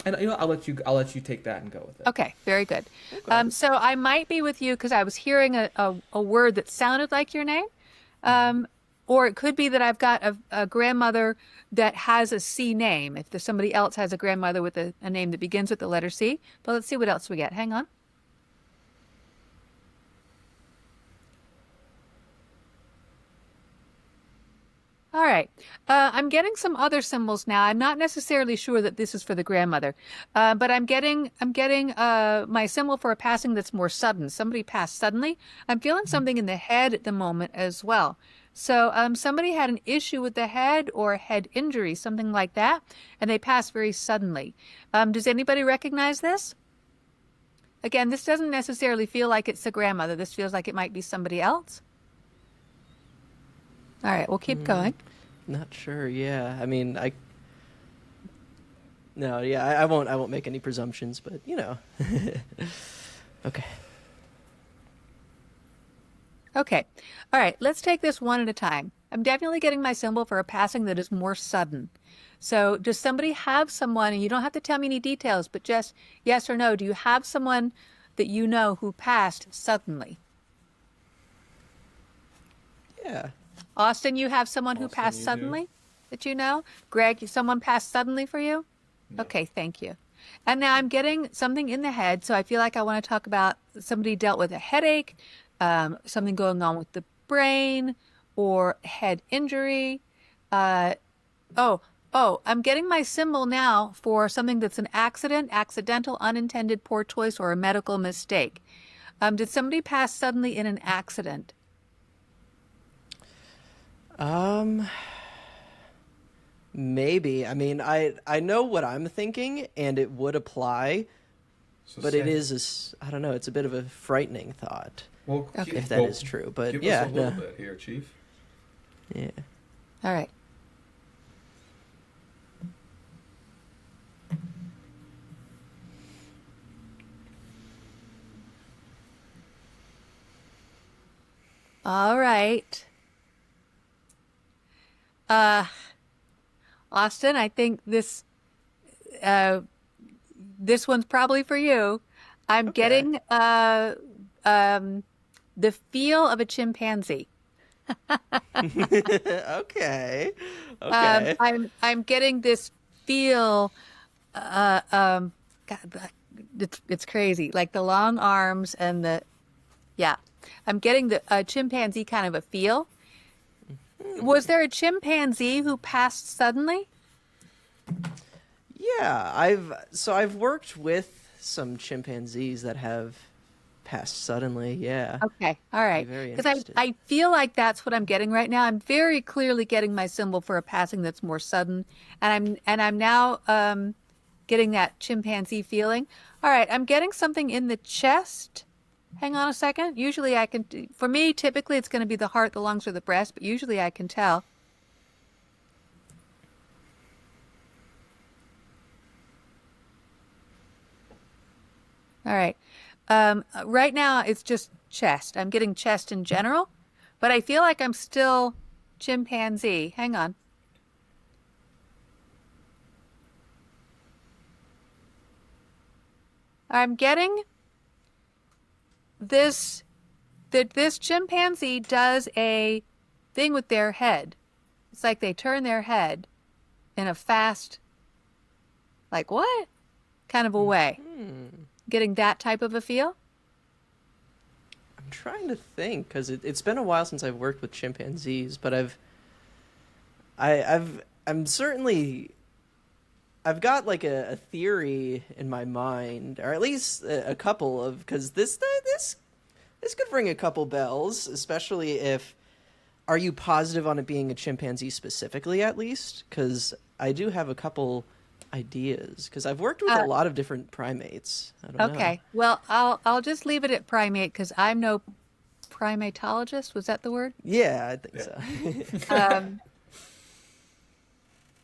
And I'll let you take that and go with it. Okay, very good. So I might be with you because I was hearing a word that sounded like your name. Or it could be that I've got a grandmother that has a C name. If there's somebody else has a grandmother with a name that begins with the letter C. But let's see what else we get. Hang on. All right. I'm getting some other symbols now. I'm not necessarily sure that this is for the grandmother, but I'm getting my symbol for a passing that's more sudden. Somebody passed suddenly. I'm feeling something in the head at the moment as well. So somebody had an issue with the head or a head injury, something like that, and they passed very suddenly. Does anybody recognize this? Again, this doesn't necessarily feel like it's the grandmother. This feels like it might be somebody else. All right, we'll keep going. Not sure. Yeah, I mean, I won't make any presumptions, but okay. Okay. All right, let's take this one at a time. I'm definitely getting my symbol for a passing that is more sudden. So does somebody have someone, and you don't have to tell me any details, but just yes or no, do you have someone that you know who passed suddenly? Yeah. Austin, you have someone who Austin, passed you suddenly that you know? Greg, someone passed suddenly for you? No. Okay, thank you. And now I'm getting something in the head, so I feel like I want to talk about somebody dealt with a headache, something going on with the brain, or head injury. I'm getting my symbol now for something that's an accident, accidental, unintended, poor choice, or a medical mistake. Did somebody pass suddenly in an accident? Maybe. I mean, I know what I'm thinking, and it would apply, So but say- it is I don't know. It's a bit of a frightening thought, Well, Okay. if that is true. But give yeah, us a little no. bit here, Chief. Yeah. All right. All right. Austin, I think this one's probably for you. I'm Okay. getting the feel of a chimpanzee. Okay. Okay. I'm getting this feel, God, it's crazy. Like the long arms and yeah. I'm getting the chimpanzee kind of a feel. Was there a chimpanzee who passed suddenly? Yeah, I've worked with some chimpanzees that have passed suddenly. Yeah, Okay, all be right. very Because interested. I feel like that's what I'm getting right now. I'm very clearly getting my symbol for a passing that's more sudden, and I'm now getting that chimpanzee feeling. All right, I'm getting something in the chest. Hang on a second. Usually I can, for me, typically it's going to be the heart, the lungs, or the breast, but usually I can tell. All right. Right now it's just chest. I'm getting chest in general, but I feel like I'm still chimpanzee. Hang on. I'm getting this that this chimpanzee does a thing with their head. It's like they turn their head in a fast, like what? Kind of a way. Getting that type of a feel? I'm trying to think because it's been a while since I've worked with chimpanzees, but I'm certainly I've got like a theory in my mind, or at least a couple of, because this could ring a couple bells, especially if, are you positive on it being a chimpanzee specifically, at least? Because I do have a couple ideas, because I've worked with a lot of different primates. I don't know. Okay. Well, I'll just leave it at primate because I'm no primatologist. Was that the word? Yeah, I think so.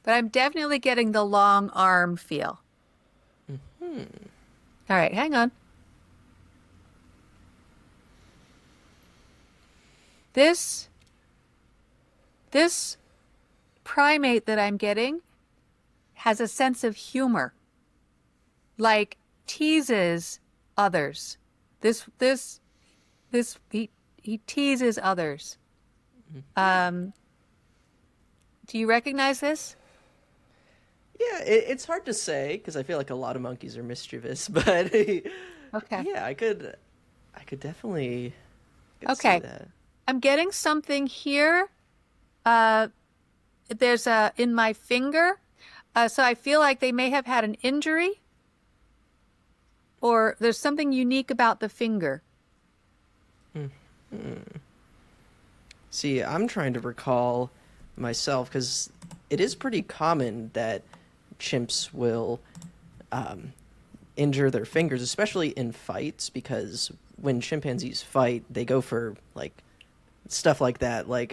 But I'm definitely getting the long arm feel. All right, hang on. This primate that I'm getting has a sense of humor, like teases others. He teases others. Do you recognize this? Yeah, it's hard to say because I feel like a lot of monkeys are mischievous, but Okay. yeah, I could definitely see Okay. that. I'm getting something here. There's in my finger. So I feel like they may have had an injury or there's something unique about the finger. See, I'm trying to recall myself because it is pretty common that chimps will injure their fingers, especially in fights, because when chimpanzees fight, they go for like stuff like that. Like,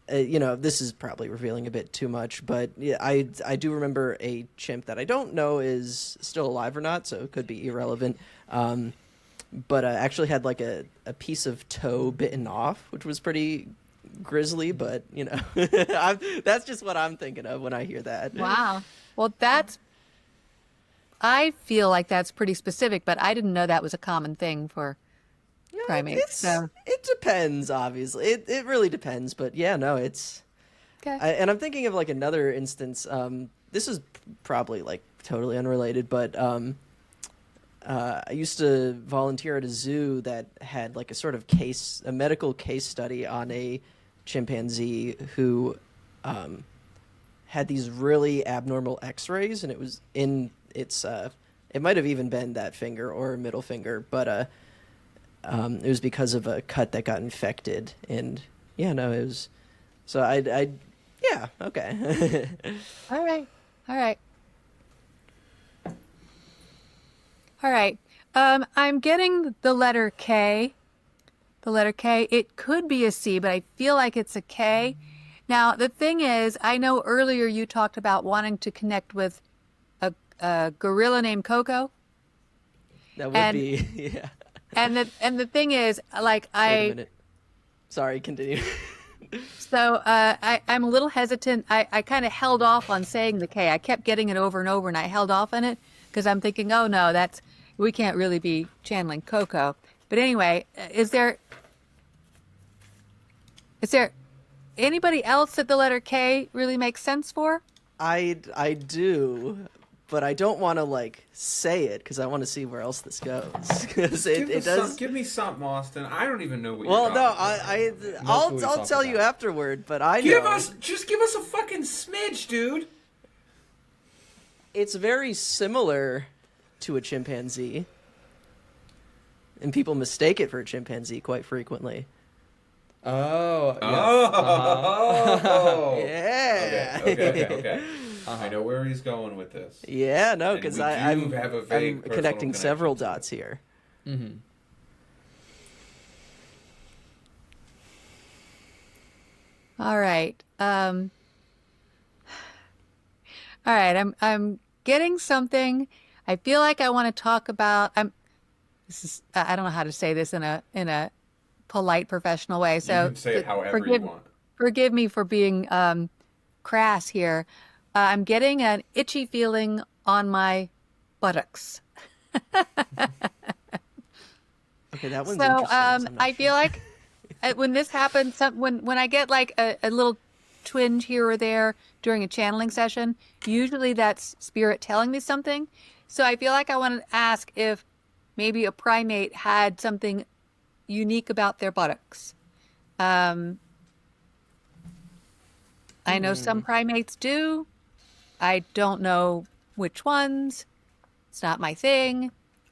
this is probably revealing a bit too much, but yeah, I do remember a chimp that I don't know is still alive or not, so it could be irrelevant. But actually had like a piece of toe bitten off, which was pretty grisly, but that's just what I'm thinking of when I hear that. Wow. Well, I feel like that's pretty specific, but I didn't know that was a common thing for Yeah, primates. So, it depends, obviously. It really depends, but yeah, no, it's. okay. And I'm thinking of like another instance. This is probably like totally unrelated, but I used to volunteer at a zoo that had like a sort of a medical case study on a chimpanzee who had these really abnormal X-rays, and it was in its. It might have even been that finger or middle finger, but it was because of a cut that got infected, and yeah, no, it was. So yeah, okay. All right. All right. All right. I'm getting the letter K. The letter K. It could be a C, but I feel like it's a K. Now, the thing is, I know earlier you talked about wanting to connect with a gorilla named Coco. That would be yeah. And the thing is, like Wait a minute. Sorry, continue. So I'm a little hesitant. I kind of held off on saying the K. I kept getting it over and over, and I held off on it because I'm thinking, oh no, we can't really be channeling Coco. But anyway, is there anybody else that the letter K really makes sense for? I do, but I don't want to like say it because I want to see where else this goes. 'Cause it does. Give me something, Austin. I don't even know what. Well, you're no, talking about. I'll tell you afterward. But I give know us a fucking smidge, dude. it's very similar to a chimpanzee, and people mistake it for a chimpanzee quite frequently. Oh. Yes. Oh. Yeah. Okay. I know where he's going with this. Yeah, no, And because we I'm do have a vague I'm personal connecting several connection to dots here. Mm-hmm. All right. All right. I'm getting something. I feel like I want to talk about. I don't know how to say this in a polite, professional way. So You can say it however forgive you want. forgive me for being crass here. I'm getting an itchy feeling on my buttocks. Okay, that one's So interesting. 'Cause I'm not I feel sure. like when this happens, when I get like a little twinge here or there during a channeling session, usually that's spirit telling me something. So I feel like I want to ask if maybe a primate had something unique about their buttocks. I know some primates do. I don't know which ones. It's not my thing.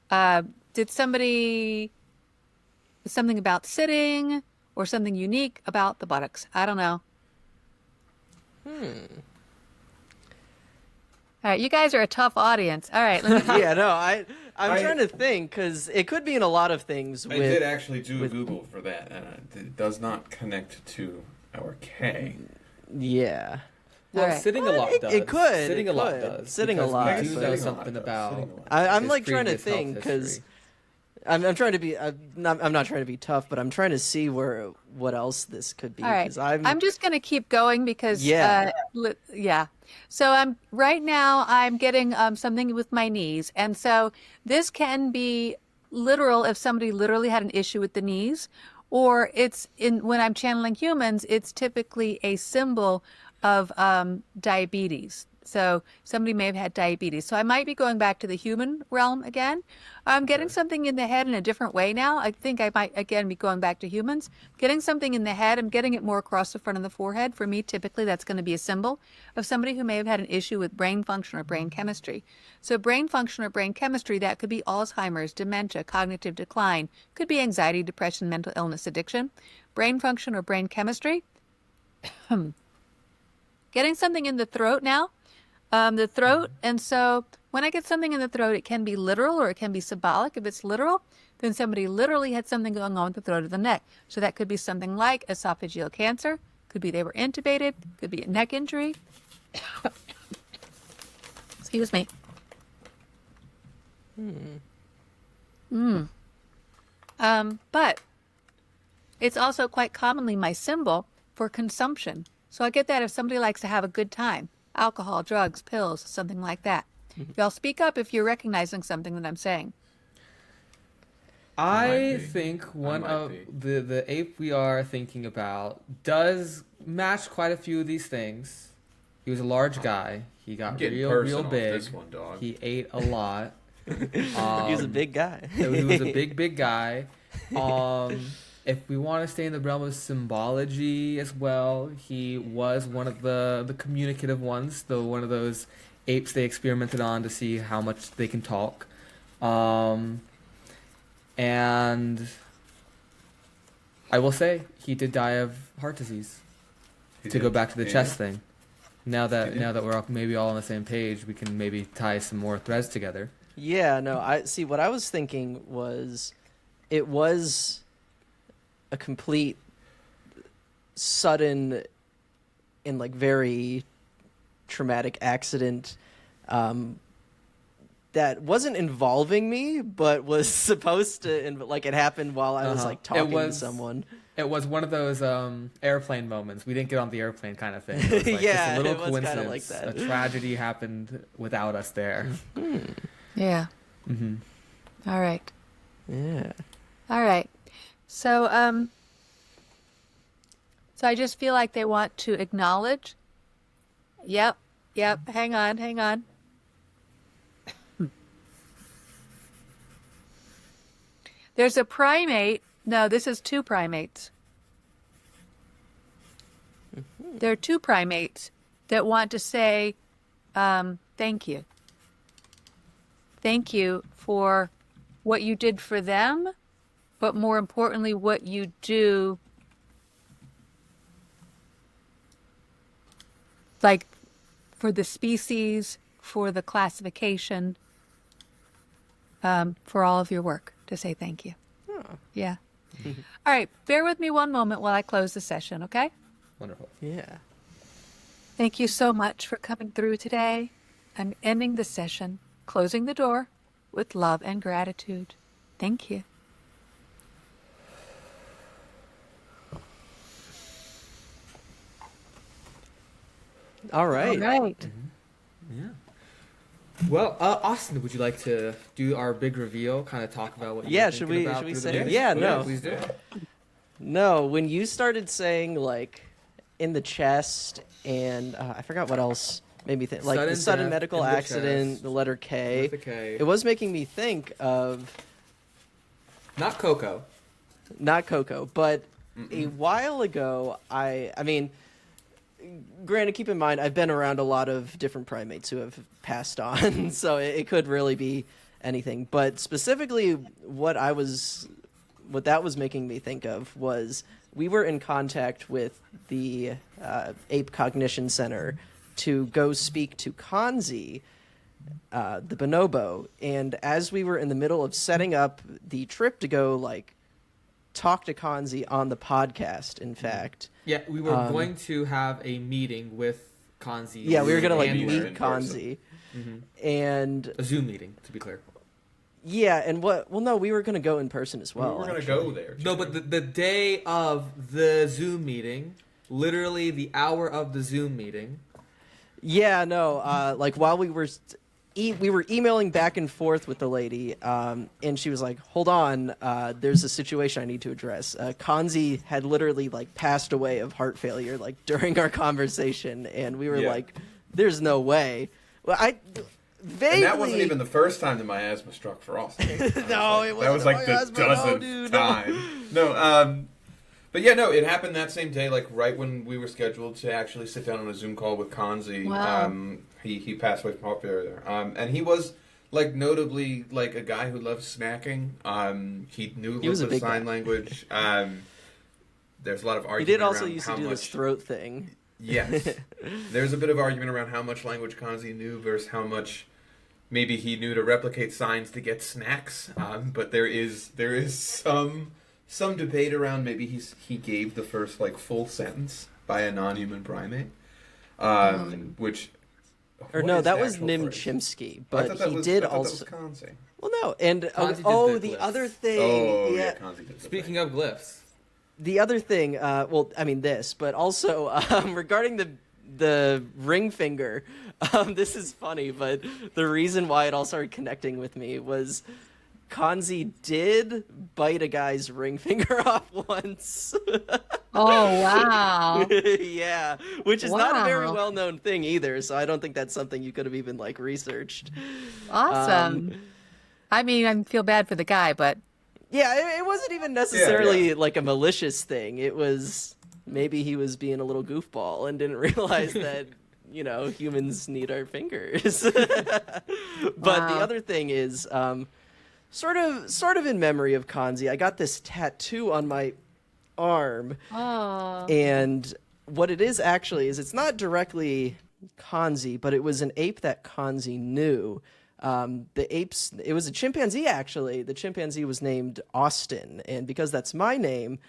Did something about sitting or something unique about the buttocks? I don't know. All right, you guys are a tough audience. All right, let me, Yeah, no, I'm I- trying to think because it could be in a lot of things. I With did actually do a Google for that, and it does not connect to our K. yeah, Well, All right. sitting a lot It- does. it could, Sitting it a lot could. does. Sitting a because lot, We do but- know Sitting a lot something does. about. Sitting a lot. I'm his like trying to previous health think because history. I'm trying to be. I'm not trying to be tough, but I'm trying to see what else this could be. all right. Because I'm just going to keep going because Yeah. yeah. So right now I'm getting something with my knees, and so this can be literal if somebody literally had an issue with the knees, or it's when I'm channeling humans, it's typically a symbol of diabetes. So somebody may have had diabetes. So I might be going back to the human realm again. I'm getting something in the head in a different way now. I think I might again be going back to humans. Getting something in the head. I'm getting it more across the front of the forehead. For me, typically that's going to be a symbol of somebody who may have had an issue with brain function or brain chemistry. So brain function or brain chemistry, that could be Alzheimer's, dementia, cognitive decline, could be anxiety, depression, mental illness, addiction. Brain function or brain chemistry. Getting something in the throat now. The throat. And so when I get something in the throat, it can be literal or it can be symbolic. If it's literal, then somebody literally had something going on with the throat or the neck. So that could be something like esophageal cancer. Could be they were intubated. Could be a neck injury. Excuse me. But it's also quite commonly my symbol for consumption. So I get that if somebody likes to have a good time. Alcohol, drugs, pills, something like that. Y'all speak up if you're recognizing something that I'm saying. Might I be. think one might of be. the ape we are thinking about does match quite a few of these things. He was a large guy. He got Getting real personal with big. this one, dog. He ate a lot. he was a big guy. He was a big guy. If we want to stay in the realm of symbology as well, he was one of the communicative ones, though one of those apes they experimented on to see how much they can talk. And I will say he did die of heart disease. He To did. go back to the Yeah. chest thing. Now He did. that we're all, maybe all on the same page, we can maybe tie some more threads together. Yeah, no, I see. What I was thinking was, it was a complete, sudden, and like very traumatic accident that wasn't involving me, but was supposed to. Like it happened while I was Uh-huh. like talking to was- someone. It was one of those airplane moments. We didn't get on the airplane kind of thing. It was like Yeah, just a little it was kinda coincidence. like that. A tragedy happened without us there. Yeah. Hmm. All right. Yeah. All right. So, so I just feel like they want to acknowledge. Yep. Hang on. There's a primate. No, this is two primates. There are two primates that want to say thank you. Thank you for what you did for them, but more importantly, what you do, like for the species, for the classification, for all of your work, to say thank you. Oh. Yeah. All right, bear with me one moment while I close the session, okay? Wonderful. Yeah. Thank you so much for coming through today. I'm ending the session, closing the door with love and gratitude. Thank you. All right. All right. Yeah. Well, Austin, would you like to do our big reveal? Kind of talk about what you Yeah, were should thinking we- about should we through say- the day? Yeah, no. Please do. No, when you started saying like in the chest and I forgot what else made me think, like the Sudden sudden death medical in the accident, chest. the letter K. With the K. It was making me think of Not Coco. not Coco, but a while ago, I mean, granted, keep in mind, I've been around a lot of different primates who have passed on, so it could really be anything. But specifically, what that was making me think of was we were in contact with the Ape Cognition Center to go speak to Kanzi, the bonobo, and as we were in the middle of setting up the trip to go, like, talk to Kanzi on the podcast, in fact. Yeah, we were going to have a meeting with Kanzi. Yeah, we were going to, like, Handler meet in person. Kanzi. And, A Zoom meeting, to be clear. yeah, and no, we were going to go in person as well. we were going to actually. go there. No, but the day of the Zoom meeting, literally the hour of the Zoom meeting. Yeah, no, like, while we were... we were emailing back and forth with the lady, and she was like, hold on, there's a situation I need to address. Kanzi had literally, like, passed away of heart failure, like, during our conversation, and we were Yeah. like, there's no way. Well, vaguely... And that wasn't even the first time that my asthma struck for Austin. No, it That wasn't was like my the asthma, no, dozenth dude. time. No, but yeah, no, it happened that same day, like right when we were scheduled to actually sit down on a Zoom call with Kanzi. Wow. He passed away from heart failure. And he was like notably like a guy who loved snacking. He knew He was a the big sign guy. language. There's a lot of He argument did also around used how to do much. this throat thing. Yes. There's a bit of argument around how much language Kanzi knew versus how much maybe he knew to replicate signs to get snacks. But there is some debate around maybe he gave the first like full sentence by a non-human primate, which. Or what no, is that the was actual Nim phrase? Chimpsky, I but thought that he was- did I thought also... that was Kanzi. Well, no, and Kanzi did the glyphs. other thing... Oh yeah, yeah, Kanzi did the Speaking of glyphs. the other thing, well, I mean this, but also regarding the ring finger, this is funny, but the reason why it all started connecting with me was Kanzi did bite a guy's ring finger off once. Oh, wow. Yeah, which is not a very Wow. well-known thing either, so I don't think that's something you could have even, like, researched. Awesome. I mean, I feel bad for the guy, but Yeah, it wasn't even necessarily like a malicious thing. It was maybe he was being a little goofball and didn't realize that, humans need our fingers. But Wow. the other thing is, sort of in memory of Kanzi, I got this tattoo on my arm. oh, And what it is actually is it's not directly Kanzi, but it was an ape that Kanzi knew. It was a chimpanzee actually. The chimpanzee was named Austin, and because that's my name,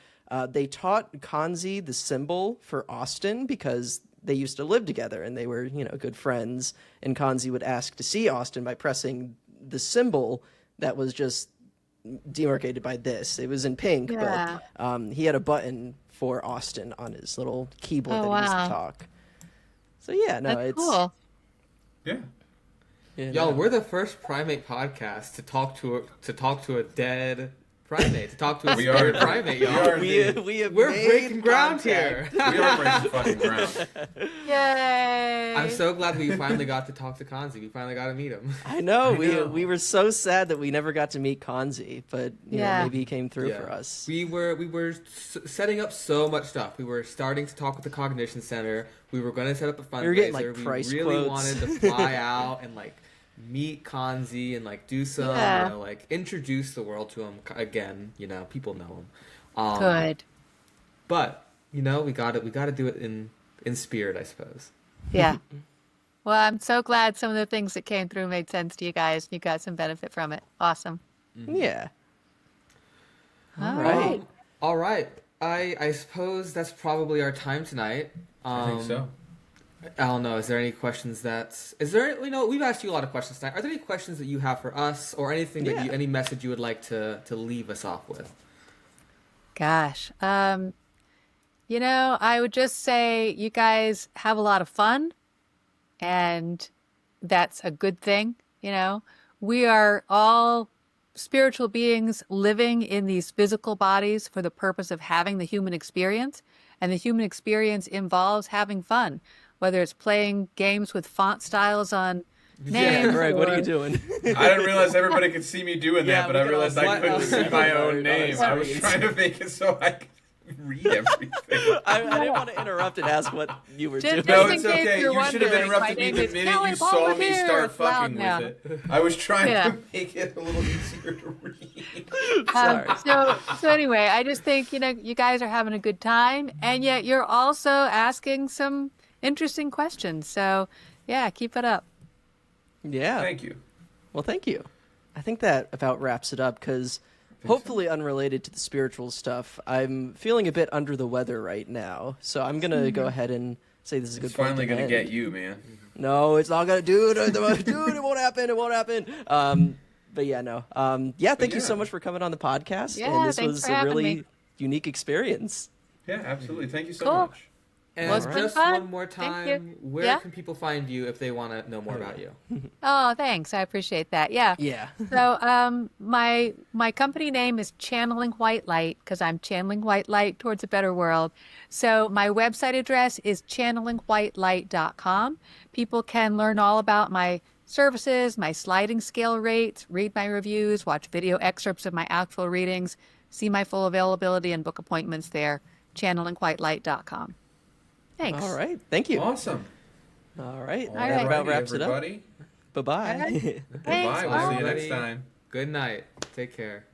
they taught Kanzi the symbol for Austin because they used to live together and they were, good friends. And Kanzi would ask to see Austin by pressing the symbol that was just demarcated by this. It was in pink, Yeah. but he had a button for Austin on his little keyboard Oh, that he used wow. to talk. So yeah, no, that's it's cool. Yeah. yeah, Y'all, no. we're the first primate podcast to talk to a dead primate to talk to a We spirit are- primate, we y'all. are- We're We're breaking ground here. We are breaking fucking ground. Yay! I'm so glad we finally got to talk to Kanzi. We finally got to meet him. I know. I know. We were so sad that we never got to meet Kanzi, but you know, Yeah. maybe he came through Yeah. for us. We were setting up so much stuff. We were starting to talk with the Cognition Center. We were going to set up a fundraiser. We were getting, like, price we really quotes. wanted to fly out and like meet Kanzi and like do some, Yeah. you know, like introduce the world to him again. You know, people know him. Good. But you know, we got to do it in spirit, I suppose. Yeah. Well, I'm so glad some of the things that came through made sense to you guys. You got some benefit from it. Awesome. Yeah. All right. right. All right. I suppose that's probably our time tonight. I think so. I don't know. Is there any questions we've asked you a lot of questions tonight. Are there any questions that you have for us or anything that Yeah. any message you would like to leave us off with? Gosh. You know, I would just say you guys have a lot of fun, and that's a good thing. You know, we are all spiritual beings living in these physical bodies for the purpose of having the human experience, and the human experience involves having fun, whether it's playing games with font styles on names. Greg, what are or- you doing? I didn't realize everybody could see me doing Yeah, that, but we I could realized all I couldn't see see my our own name. I was screens. trying to make it so I could read everything. I didn't want to interrupt and ask what you were Just- doing. No, in it's case okay. you're You should have wondering, interrupted my me name the is minute Kelly you saw me Palmatier. start It's loud fucking now. with it. I was trying Yeah. to make it a little easier to read. Sorry. So anyway, I just think, you know, you guys are having a good time, and yet you're also asking some interesting questions. So yeah, keep it up. Yeah. Thank you. Well, thank you. I think that about wraps it up because hopefully unrelated to the spiritual stuff, I'm feeling a bit under the weather right now. So I'm going to go ahead and say this is a good It's point finally to going to end. get you, man. No, it's not going to do it. Dude, it won't happen. It won't happen. But yeah, no. Yeah, thank you so yeah. much for coming on the podcast. Yeah, and this thanks was for a having really me. unique experience. Yeah, absolutely. Thank you so Cool. much. And Well, it's been just fun. one more Thank you. time, where Yeah? can people find you if they want to know more about you? Oh, thanks. I appreciate that. Yeah. Yeah. So my company name is Channeling White Light because I'm channeling white light towards a better world. So my website address is channelingwhitelight.com. People can learn all about my services, my sliding scale rates, read my reviews, watch video excerpts of my actual readings, see my full availability and book appointments there, channelingwhitelight.com. Thanks. All right. Thank you. Awesome. All right. right. That about Alrighty, wraps it up. everybody. Bye-bye. Thanks. Goodbye. We'll see you Alrighty. next time. Good night. Take care.